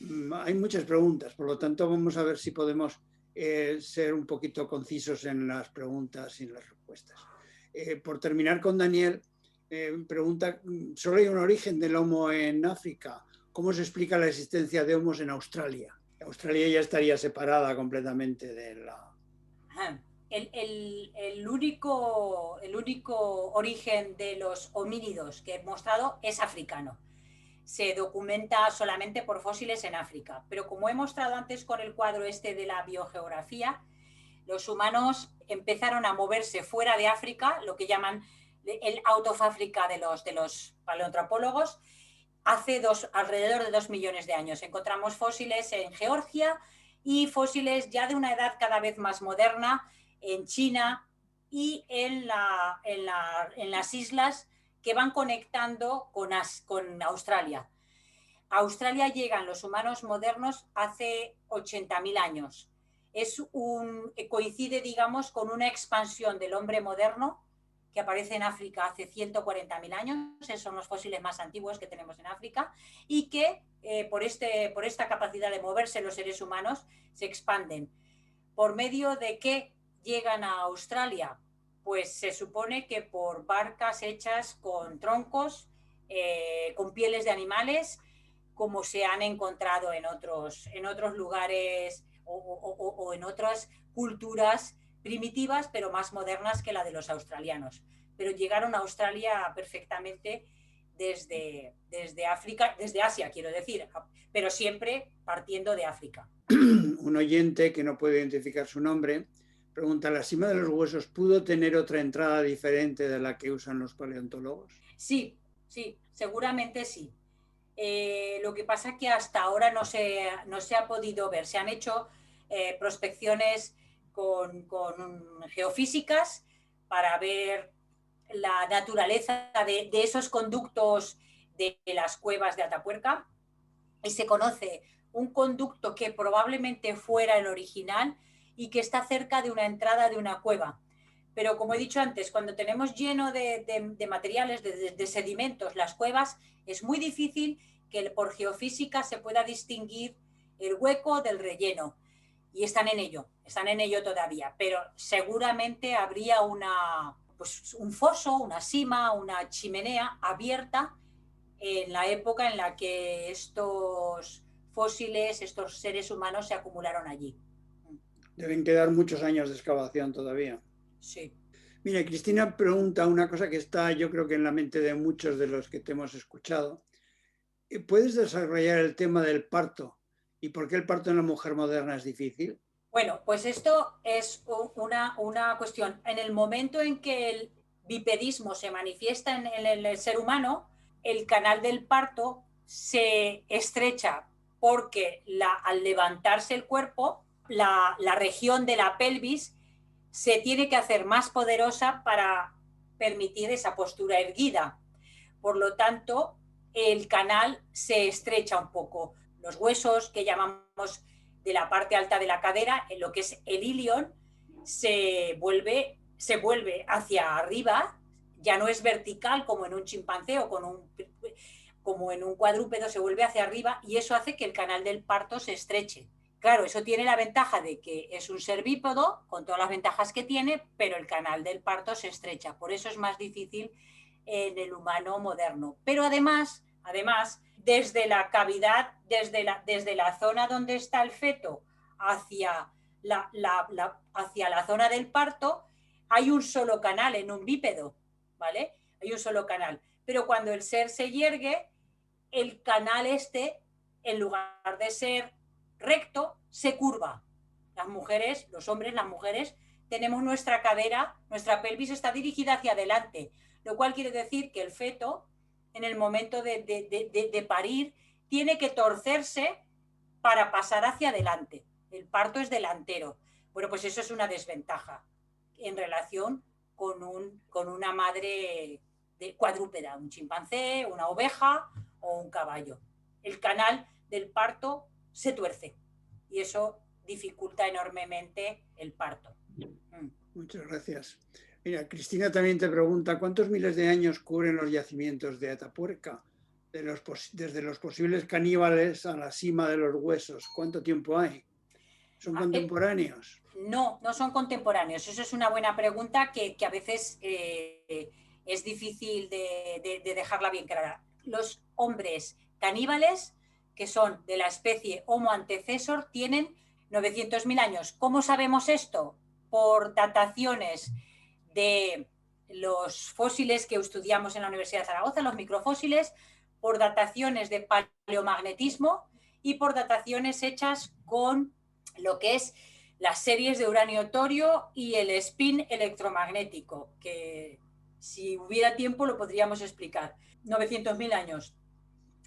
Hay muchas preguntas, por lo tanto vamos a ver si podemos ser un poquito concisos en las preguntas y en las respuestas. Por terminar con Daniel, pregunta, ¿solo hay un origen del Homo en África? ¿Cómo se explica la existencia de Homos en Australia? Australia ya estaría separada completamente de la... el único origen de los homínidos que he mostrado es africano. Se documenta solamente por fósiles en África, pero como he mostrado antes con el cuadro este de la biogeografía, los humanos empezaron a moverse fuera de África, lo que llaman el out of Africa de los paleoantropólogos, hace alrededor de 2 millones de años. Encontramos fósiles en Georgia y fósiles ya de una edad cada vez más moderna en China y en las islas que van conectando con Australia. A Australia llegan los humanos modernos hace 80.000 años. Coincide, digamos, con una expansión del hombre moderno que aparece en África hace 140.000 años, esos son los fósiles más antiguos que tenemos en África, y que por esta capacidad de moverse los seres humanos se expanden. ¿Por medio de qué llegan a Australia? Pues se supone que por barcas hechas con troncos, con pieles de animales, como se han encontrado en otros lugares o en otras culturas primitivas, pero más modernas que la de los australianos. Pero llegaron a Australia perfectamente desde África, desde Asia, quiero decir, pero siempre partiendo de África. Un oyente que no puede identificar su nombre pregunta, ¿la cima de los huesos pudo tener otra entrada diferente de la que usan los paleontólogos? Sí, seguramente sí. Lo que pasa es que hasta ahora no se ha podido ver. Se han hecho prospecciones con geofísicas para ver la naturaleza de esos conductos de las cuevas de Atapuerca, y se conoce un conducto que probablemente fuera el original y que está cerca de una entrada de una cueva. Pero como he dicho antes, cuando tenemos lleno de materiales, de sedimentos, las cuevas, es muy difícil que por geofísica se pueda distinguir el hueco del relleno. Y están en ello todavía. Pero seguramente habría un foso, una sima, una chimenea abierta en la época en la que estos fósiles, estos seres humanos se acumularon allí. Deben quedar muchos años de excavación todavía. Sí. Mira, Cristina pregunta una cosa que está, yo creo que en la mente de muchos de los que te hemos escuchado. ¿Puedes desarrollar el tema del parto y por qué el parto en la mujer moderna es difícil? Bueno, pues esto es una cuestión. En el momento en que el bipedismo se manifiesta en el ser humano, el canal del parto se estrecha porque al levantarse el cuerpo, la región de la pelvis se tiene que hacer más poderosa para permitir esa postura erguida. Por lo tanto, el canal se estrecha un poco. Los huesos que llamamos de la parte alta de la cadera, en lo que es el ilion, se vuelve hacia arriba, ya no es vertical como en un chimpancé o como en un cuadrúpedo, se vuelve hacia arriba, y eso hace que el canal del parto se estreche. Claro, eso tiene la ventaja de que es un ser bípedo, con todas las ventajas que tiene, pero el canal del parto se estrecha. Por eso es más difícil en el humano moderno. Pero además, desde la cavidad, desde la zona donde está el feto hacia la zona del parto, hay un solo canal en un bípedo, ¿vale? Hay un solo canal. Pero cuando el ser se yergue, el canal en lugar de ser recto, se curva. Las mujeres, los hombres, las mujeres, tenemos nuestra cadera, nuestra pelvis está dirigida hacia adelante, lo cual quiere decir que el feto, en el momento de parir, tiene que torcerse para pasar hacia adelante. El parto es delantero. Bueno, pues eso es una desventaja en relación con una madre cuadrúpeda, un chimpancé, una oveja o un caballo. El canal del parto se tuerce y eso dificulta enormemente el parto. Muchas gracias. Mira, Cristina también te pregunta, ¿cuántos miles de años cubren los yacimientos de Atapuerca? Desde los posibles caníbales a la cima de los huesos, ¿cuánto tiempo hay? ¿Son contemporáneos? No son contemporáneos. Eso es una buena pregunta que a veces es difícil de dejarla bien clara. Los hombres caníbales, que son de la especie Homo antecessor, tienen 900.000 años. ¿Cómo sabemos esto? por dataciones de los fósiles que estudiamos en la Universidad de Zaragoza, los microfósiles, por dataciones de paleomagnetismo y por dataciones hechas con lo que es las series de uranio-torio y el spin electromagnético, que si hubiera tiempo lo podríamos explicar. 900.000 años.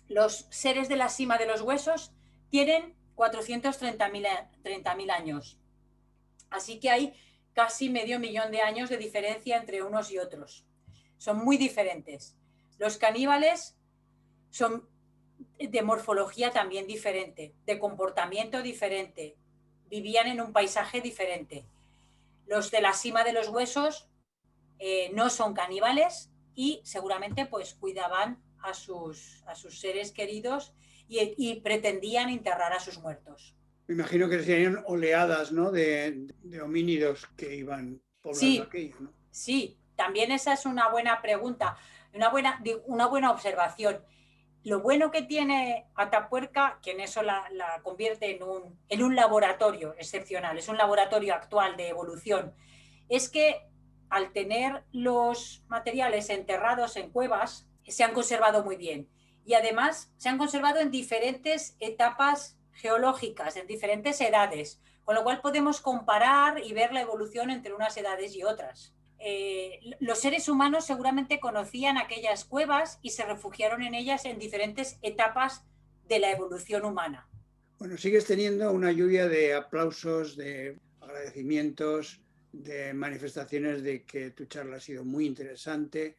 Los seres de la cima de los huesos tienen 430.000 años. Así que hay casi medio millón de años de diferencia entre unos y otros. Son muy diferentes. Los caníbales son de morfología también diferente, de comportamiento diferente, vivían en un paisaje diferente. Los de la cima de los huesos no son caníbales y seguramente pues cuidaban a sus seres queridos y pretendían enterrar a sus muertos. Me imagino que serían oleadas, ¿no?, de homínidos que iban poblando aquello, ¿no? Sí, también esa es una buena pregunta, una buena observación. Lo bueno que tiene Atapuerca, que en eso la convierte en un laboratorio excepcional, es un laboratorio actual de evolución, es que al tener los materiales enterrados en cuevas, se han conservado muy bien. Y además se han conservado en diferentes etapas geológicas, en diferentes edades, con lo cual podemos comparar y ver la evolución entre unas edades y otras. Los seres humanos seguramente conocían aquellas cuevas y se refugiaron en ellas en diferentes etapas de la evolución humana. Bueno, sigues teniendo una lluvia de aplausos, de agradecimientos, de manifestaciones de que tu charla ha sido muy interesante.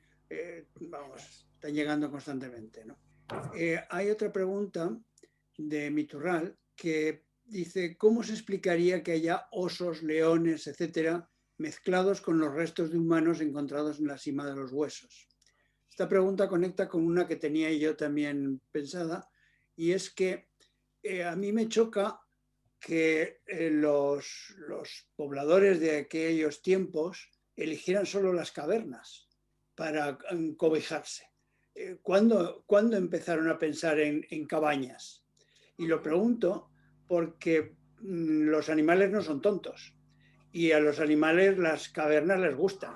Vamos, están llegando constantemente, ¿no? Hay otra pregunta de Miturral que dice: ¿cómo se explicaría que haya osos, leones, etcétera, mezclados con los restos de humanos encontrados en la cima de los huesos? Esta pregunta conecta con una que tenía yo también pensada, y es que a mí me choca que los pobladores de aquellos tiempos eligieran solo las cavernas para cobijarse. ¿Cuándo empezaron a pensar en cabañas? Y lo pregunto porque los animales no son tontos y a los animales las cavernas les gustan.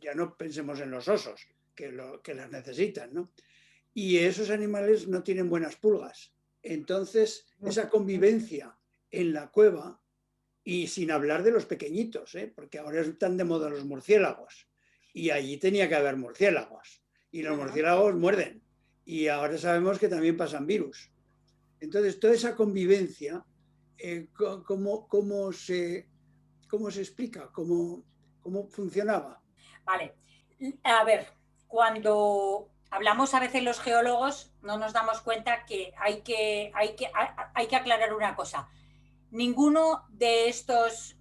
Ya no pensemos en los osos, que las necesitan, ¿no? Y esos animales no tienen buenas pulgas. Entonces, esa convivencia en la cueva, y sin hablar de los pequeñitos, porque ahora están de moda los murciélagos, y allí tenía que haber murciélagos, y los murciélagos muerden, y ahora sabemos que también pasan virus. Entonces, toda esa convivencia, ¿cómo se explica? ¿Cómo funcionaba? Vale, a ver, cuando hablamos a veces los geólogos no nos damos cuenta que hay que aclarar una cosa. Ninguno de estos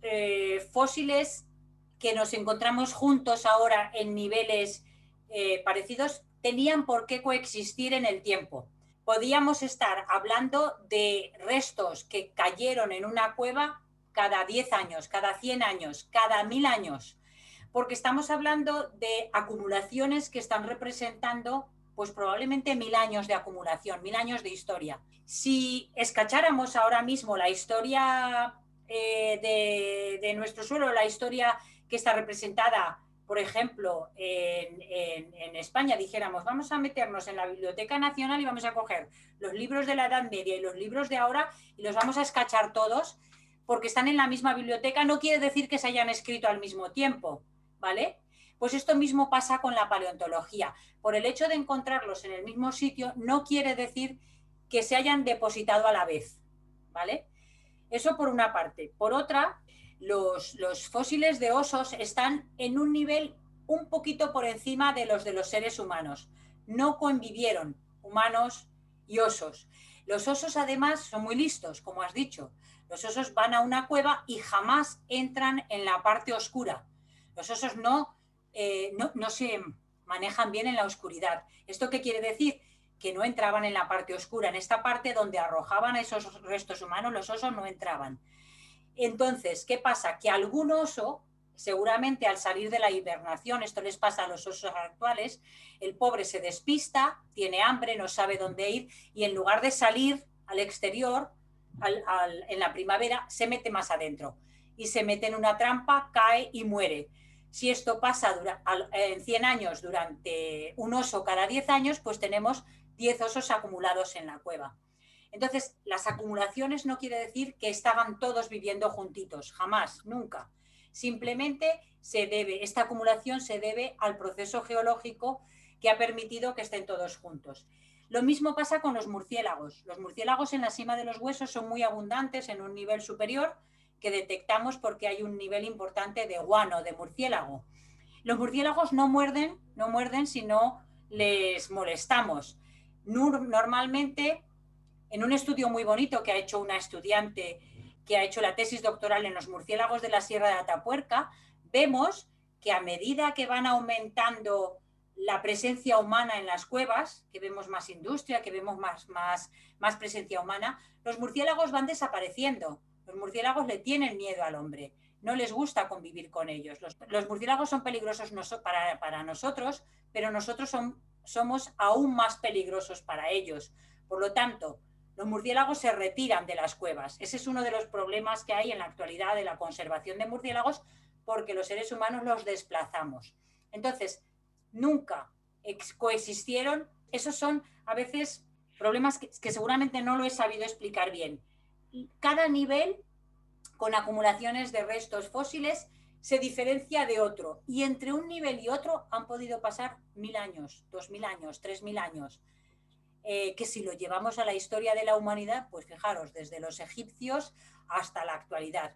fósiles que nos encontramos juntos ahora en niveles parecidos tenían por qué coexistir en el tiempo. Podíamos estar hablando de restos que cayeron en una cueva cada 10 años, cada 100 años, cada 1000 años, porque estamos hablando de acumulaciones que están representando pues probablemente 1000 años de acumulación, 1000 años de historia. Si escacháramos ahora mismo la historia de nuestro suelo, la historia que está representada, por ejemplo, en España, dijéramos, vamos a meternos en la Biblioteca Nacional y vamos a coger los libros de la Edad Media y los libros de ahora y los vamos a escachar todos porque están en la misma biblioteca, no quiere decir que se hayan escrito al mismo tiempo, ¿vale? Pues esto mismo pasa con la paleontología. Por el hecho de encontrarlos en el mismo sitio no quiere decir que se hayan depositado a la vez, ¿vale? Eso por una parte. Por otra, los fósiles de osos están en un nivel un poquito por encima de los seres humanos. No convivieron humanos y osos. Los osos además son muy listos, como has dicho. Los osos van a una cueva y jamás entran en la parte oscura. Los osos no se manejan bien en la oscuridad. ¿Esto qué quiere decir? Que no entraban en la parte oscura. En esta parte donde arrojaban esos restos humanos, los osos no entraban. Entonces, ¿qué pasa? Que algún oso, seguramente al salir de la hibernación, esto les pasa a los osos actuales, el pobre se despista, tiene hambre, no sabe dónde ir y en lugar de salir al exterior, en la primavera, se mete más adentro. y se mete en una trampa, cae y muere. Si esto pasa en 100 años durante un oso cada 10 años, pues tenemos 10 osos acumulados en la cueva. Entonces, las acumulaciones no quiere decir que estaban todos viviendo juntitos, jamás, nunca. Simplemente esta acumulación se debe al proceso geológico que ha permitido que estén todos juntos. Lo mismo pasa con los murciélagos. Los murciélagos en la cima de los huesos son muy abundantes en un nivel superior que detectamos porque hay un nivel importante de guano, de murciélago. Los murciélagos no muerden si no les molestamos. Normalmente, en un estudio muy bonito que ha hecho una estudiante que ha hecho la tesis doctoral en los murciélagos de la Sierra de Atapuerca, vemos que a medida que van aumentando la presencia humana en las cuevas, que vemos más industria, que vemos más presencia humana, los murciélagos van desapareciendo. Los murciélagos le tienen miedo al hombre, no les gusta convivir con ellos. Los murciélagos son peligrosos para nosotros, pero nosotros somos aún más peligrosos para ellos. Por lo tanto, los murciélagos se retiran de las cuevas. Ese es uno de los problemas que hay en la actualidad de la conservación de murciélagos, porque los seres humanos los desplazamos. Entonces, nunca coexistieron. Esos son a veces problemas que seguramente no lo he sabido explicar bien. Cada nivel con acumulaciones de restos fósiles se diferencia de otro, y entre un nivel y otro han podido pasar 1000 años, 2000 años, 3000 años. Que si lo llevamos a la historia de la humanidad, pues fijaros, desde los egipcios hasta la actualidad.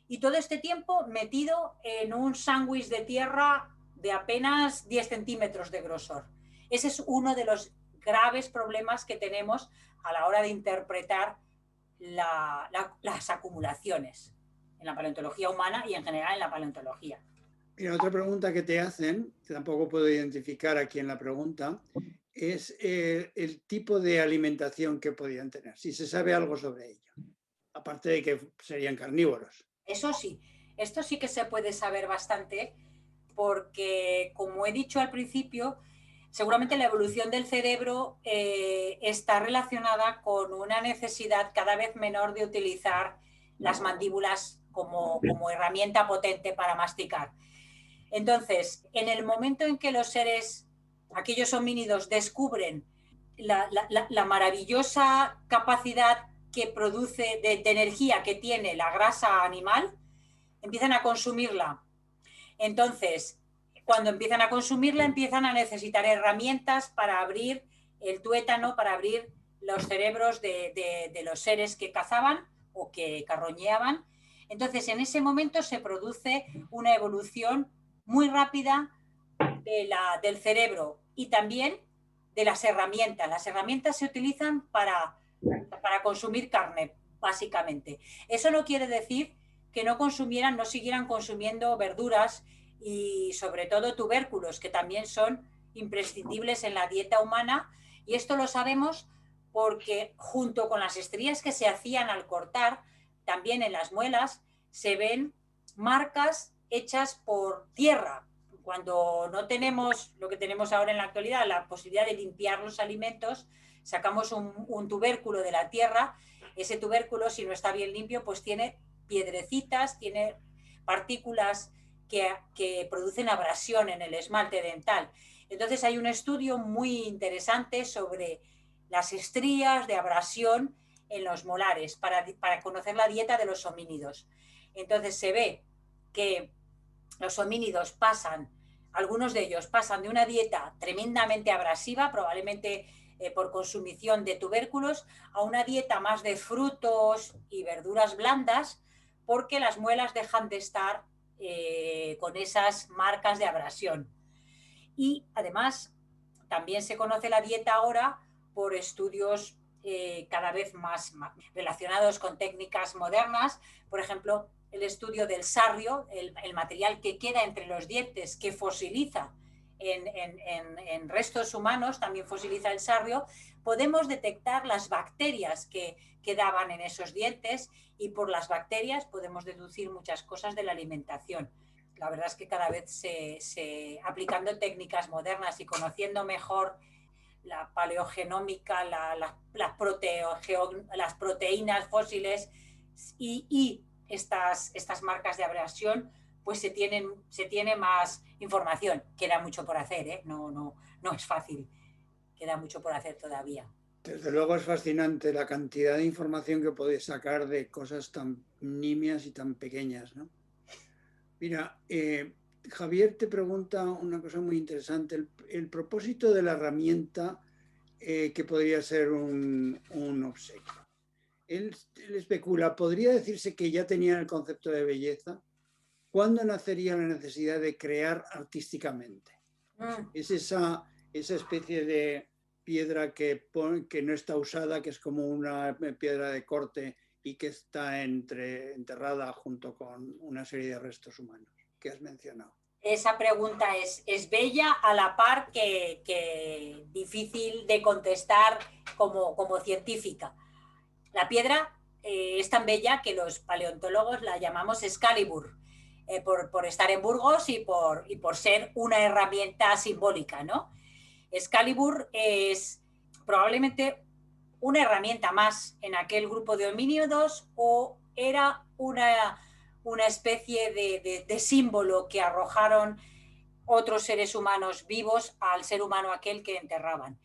Y todo este tiempo metido en un sándwich de tierra de apenas 10 centímetros de grosor. Ese es uno de los graves problemas que tenemos a la hora de interpretar las acumulaciones en la paleontología humana y en general en la paleontología. Mira, otra pregunta que te hacen, que tampoco puedo identificar aquí en la pregunta, es el tipo de alimentación que podían tener, si se sabe algo sobre ello, aparte de que serían carnívoros. Eso sí, esto sí que se puede saber bastante, porque, como he dicho al principio, seguramente la evolución del cerebro está relacionada con una necesidad cada vez menor de utilizar las mandíbulas como herramienta potente para masticar. Entonces, en el momento en que los seres, aquellos homínidos, descubren la maravillosa capacidad que produce de energía que tiene la grasa animal, empiezan a consumirla. Entonces, cuando empiezan a consumirla, empiezan a necesitar herramientas para abrir el tuétano, para abrir los cerebros de los seres que cazaban o que carroñeaban. Entonces, en ese momento se produce una evolución muy rápida del cerebro y también de las herramientas. Las herramientas se utilizan para consumir carne, básicamente. Eso no quiere decir que no siguieran consumiendo verduras y sobre todo tubérculos, que también son imprescindibles en la dieta humana, y esto lo sabemos porque junto con las estrías que se hacían al cortar, también en las muelas se ven marcas hechas por tierra. Cuando no tenemos lo que tenemos ahora en la actualidad, la posibilidad de limpiar los alimentos, sacamos un tubérculo de la tierra. Ese tubérculo, si no está bien limpio, pues tiene piedrecitas, tiene partículas que producen abrasión en el esmalte dental. Entonces hay un estudio muy interesante sobre las estrías de abrasión en los molares para conocer la dieta de los homínidos. Entonces se ve que los homínidos algunos de ellos pasan de una dieta tremendamente abrasiva, probablemente por consumición de tubérculos, a una dieta más de frutos y verduras blandas, porque las muelas dejan de estar con esas marcas de abrasión. Y además también se conoce la dieta ahora por estudios cada vez más relacionados con técnicas modernas. Por ejemplo, el estudio del sarrio, el material que queda entre los dientes, que fosiliza en restos humanos, también fosiliza el sarrio. Podemos detectar las bacterias que quedaban en esos dientes, y por las bacterias podemos deducir muchas cosas de la alimentación. La verdad es que cada vez aplicando técnicas modernas y conociendo mejor la paleogenómica, las proteínas fósiles y estas marcas de abrasión, pues se tiene más información. Queda mucho por hacer, ¿eh? No es fácil, queda mucho por hacer todavía. Desde luego es fascinante la cantidad de información que podéis sacar de cosas tan nimias y tan pequeñas, ¿no? Mira, Javier te pregunta una cosa muy interesante. El propósito de la herramienta que podría ser un obsequio. Él especula, ¿podría decirse que ya tenían el concepto de belleza? ¿Cuándo nacería la necesidad de crear artísticamente? Es esa especie de piedra que no está usada, que es como una piedra de corte y que está enterrada junto con una serie de restos humanos que has mencionado. Esa pregunta es bella, a la par que difícil de contestar como científica. La piedra es tan bella que los paleontólogos la llamamos Excalibur, por estar en Burgos y por ser una herramienta simbólica, ¿no? Excalibur es probablemente una herramienta más en aquel grupo de homínidos, o era una especie de símbolo que arrojaron otros seres humanos vivos al ser humano aquel que enterraban.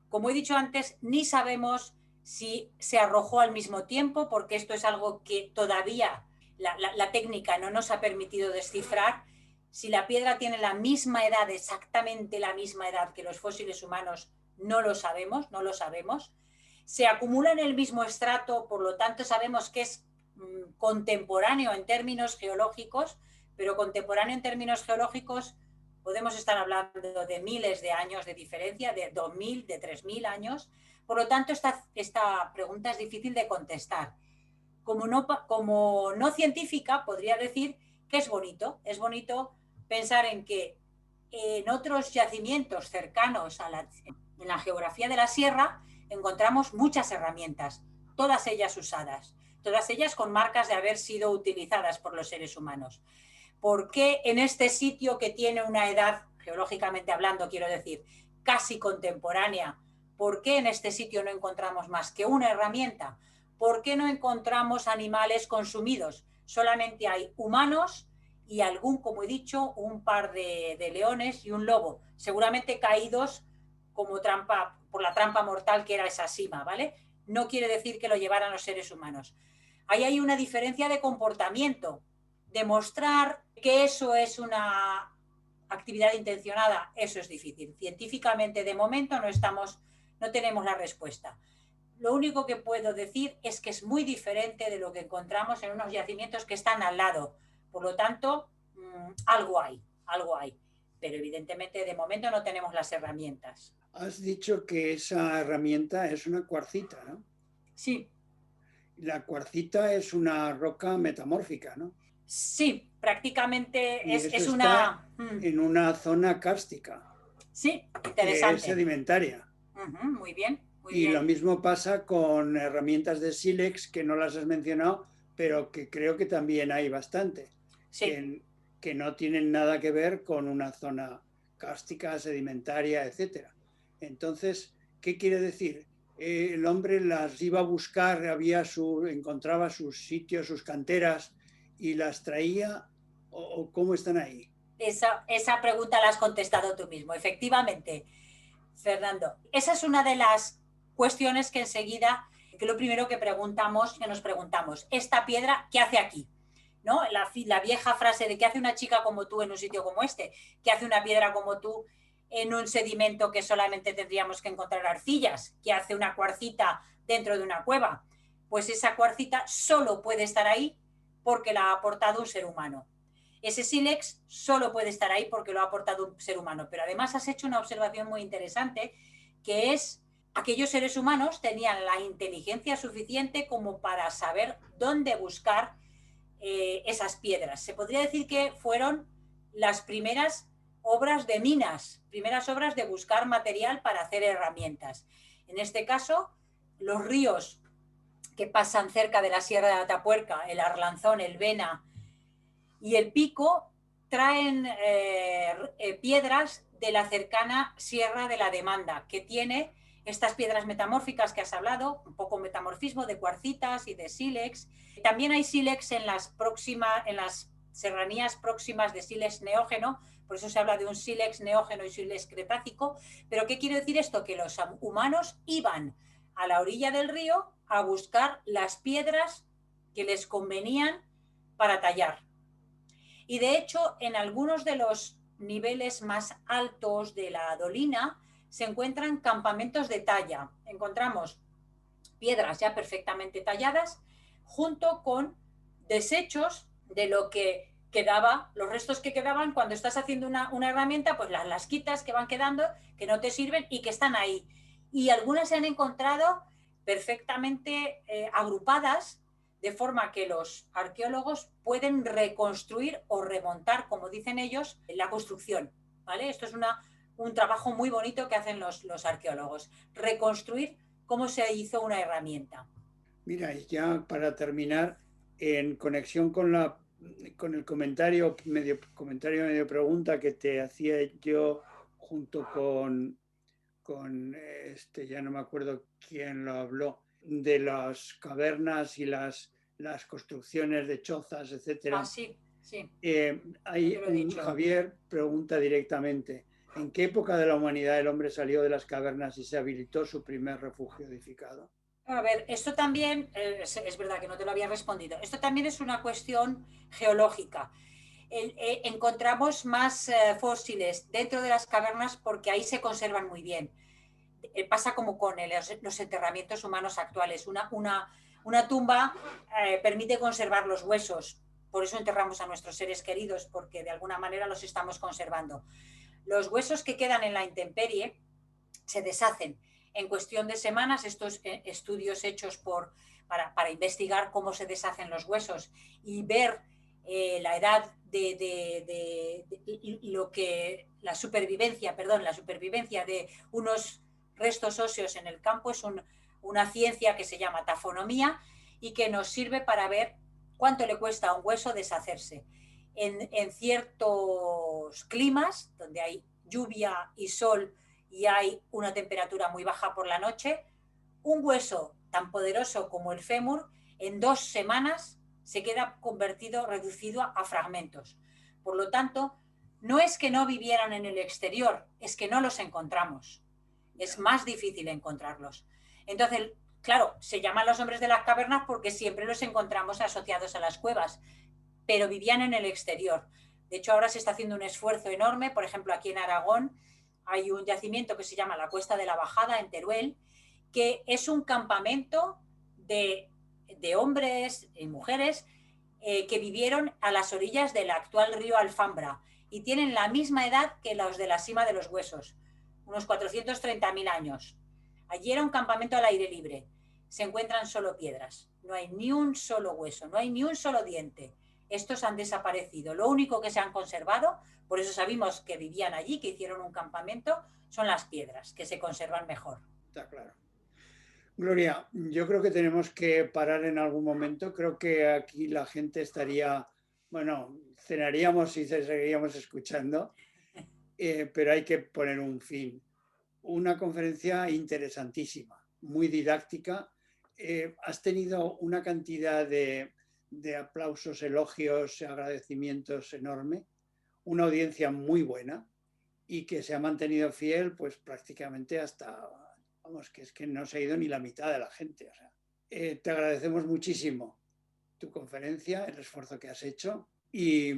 Como he dicho antes, ni sabemos si se arrojó al mismo tiempo, porque esto es algo que todavía la técnica no nos ha permitido descifrar. Si la piedra tiene la misma edad, exactamente la misma edad que los fósiles humanos, no lo sabemos. Se acumula en el mismo estrato, por lo tanto sabemos que es contemporáneo en términos geológicos, pero contemporáneo en términos geológicos podemos estar hablando de miles de años de diferencia, de 2000, de 3000 años. Por lo tanto, esta pregunta es difícil de contestar. Como no científica, podría decir que es bonito pensar en que en otros yacimientos cercanos en la geografía de la sierra encontramos muchas herramientas, todas ellas usadas, todas ellas con marcas de haber sido utilizadas por los seres humanos. ¿Por qué en este sitio que tiene una edad, geológicamente hablando, quiero decir, casi contemporánea, por qué en este sitio no encontramos más que una herramienta? ¿Por qué no encontramos animales consumidos? Solamente hay humanos y como he dicho, un par de leones y un lobo, seguramente caídos como trampa, por la trampa mortal que era esa sima, ¿vale? No quiere decir que lo llevaran los seres humanos. Ahí hay una diferencia de comportamiento. Demostrar que eso es una actividad intencionada, eso es difícil. Científicamente, de momento, no tenemos la respuesta. Lo único que puedo decir es que es muy diferente de lo que encontramos en unos yacimientos que están al lado. Por lo tanto, algo hay. Pero evidentemente, de momento, no tenemos las herramientas. Has dicho que esa herramienta es una cuarcita, ¿no? Sí. La cuarcita es una roca metamórfica, ¿no? Sí, prácticamente y es una... en una zona cárstica. Sí, interesante. Que es sedimentaria. Muy bien. Y lo mismo pasa con herramientas de sílex, que no las has mencionado, pero que creo que también hay bastante. Sí. Que no tienen nada que ver con una zona cárstica, sedimentaria, etc. Entonces, ¿qué quiere decir? El hombre las iba a buscar, encontraba sus sitios, sus canteras, y las traía, o ¿cómo están ahí? Esa pregunta la has contestado tú mismo, efectivamente, Fernando. Esa es una de las cuestiones que enseguida, que lo primero que nos preguntamos, ¿esta piedra qué hace aquí? ¿No? La vieja frase de ¿qué hace una chica como tú en un sitio como este? ¿Qué hace una piedra como tú en un sedimento que solamente tendríamos que encontrar arcillas? ¿Qué hace una cuarcita dentro de una cueva? Pues esa cuarcita solo puede estar ahí porque la ha aportado un ser humano. Ese sílex solo puede estar ahí porque lo ha aportado un ser humano. Pero además has hecho una observación muy interesante, que es aquellos seres humanos tenían la inteligencia suficiente como para saber dónde buscar esas piedras. Se podría decir que fueron las primeras obras de minas, primeras obras de buscar material para hacer herramientas. En este caso, los ríos que pasan cerca de la Sierra de Atapuerca, el Arlanzón, el Vena y el Pico, traen piedras de la cercana Sierra de la Demanda, que tiene estas piedras metamórficas que has hablado, un poco metamorfismo de cuarcitas y de sílex. También hay sílex en las serranías próximas de sílex neógeno, por eso se habla de un sílex neógeno y sílex cretácico. Pero ¿qué quiere decir esto? Que los humanos iban a la orilla del río a buscar las piedras que les convenían para tallar. Y de hecho, en algunos de los niveles más altos de la dolina se encuentran campamentos de talla. Encontramos piedras ya perfectamente talladas junto con desechos de lo que quedaba, los restos que quedaban cuando estás haciendo una herramienta, pues las lasquitas que van quedando, que no te sirven y que están ahí. Y algunas se han encontrado perfectamente agrupadas, de forma que los arqueólogos pueden reconstruir o remontar, como dicen ellos, la construcción, ¿vale? Esto es un trabajo muy bonito que hacen los arqueólogos, reconstruir cómo se hizo una herramienta. Mira, y ya para terminar, en conexión con el comentario medio pregunta que te hacía yo junto con ya no me acuerdo quién lo habló, de las cavernas y las construcciones de chozas, etcétera. Sí, sí. Javier pregunta directamente: ¿en qué época de la humanidad el hombre salió de las cavernas y se habilitó su primer refugio edificado? A ver, esto también, es verdad que no te lo había respondido, esto también es una cuestión geológica. Encontramos más fósiles dentro de las cavernas porque ahí se conservan muy bien. Pasa como con los enterramientos humanos actuales. Una tumba permite conservar los huesos, por eso enterramos a nuestros seres queridos, porque de alguna manera los estamos conservando. Los huesos que quedan en la intemperie se deshacen en cuestión de semanas. Estos estudios hechos para investigar cómo se deshacen los huesos y ver la edad la supervivencia de unos restos óseos en el campo es una ciencia que se llama tafonomía y que nos sirve para ver cuánto le cuesta a un hueso deshacerse. En ciertos climas, donde hay lluvia y sol y hay una temperatura muy baja por la noche, un hueso tan poderoso como el fémur, en 2 semanas se queda reducido a fragmentos. Por lo tanto, no es que no vivieran en el exterior, es que no los encontramos. Es más difícil encontrarlos. Entonces, claro, se llaman los hombres de las cavernas porque siempre los encontramos asociados a las cuevas, pero vivían en el exterior. De hecho, ahora se está haciendo un esfuerzo enorme. Por ejemplo, aquí en Aragón hay un yacimiento que se llama la Cuesta de la Bajada, en Teruel, que es un campamento de hombres y mujeres que vivieron a las orillas del actual río Alfambra y tienen la misma edad que los de la Sima de los Huesos, unos 430.000 años. Allí era un campamento al aire libre. Se encuentran solo piedras. No hay ni un solo hueso, no hay ni un solo diente. Estos han desaparecido. Lo único que se han conservado, por eso sabemos que vivían allí, que hicieron un campamento, son las piedras, que se conservan mejor. Está claro. Gloria, yo creo que tenemos que parar en algún momento. Creo que aquí la gente estaría, bueno, cenaríamos y seguiríamos escuchando, pero hay que poner un fin. Una conferencia interesantísima, muy didáctica. Has tenido una cantidad de aplausos, elogios, agradecimientos enorme, una audiencia muy buena y que se ha mantenido fiel pues prácticamente hasta, vamos, que es que no se ha ido ni la mitad de la gente. O sea, te agradecemos muchísimo tu conferencia, el esfuerzo que has hecho y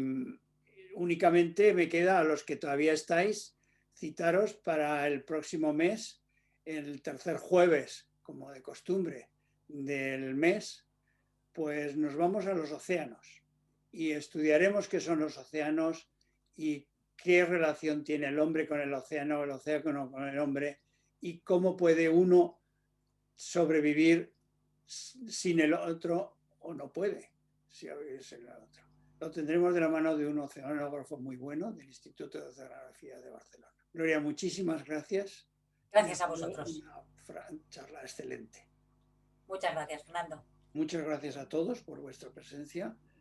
únicamente me queda a los que todavía estáis citaros para el próximo mes, el tercer jueves, como de costumbre, del mes, pues nos vamos a los océanos y estudiaremos qué son los océanos y qué relación tiene el hombre con el océano con el hombre y cómo puede uno sobrevivir sin el otro o no puede sobrevivir sin el otro. Lo tendremos de la mano de un oceanógrafo muy bueno del Instituto de Oceanografía de Barcelona. Gloria, muchísimas gracias. Gracias a vosotros. Una charla excelente. Muchas gracias, Fernando. Muchas gracias a todos por vuestra presencia.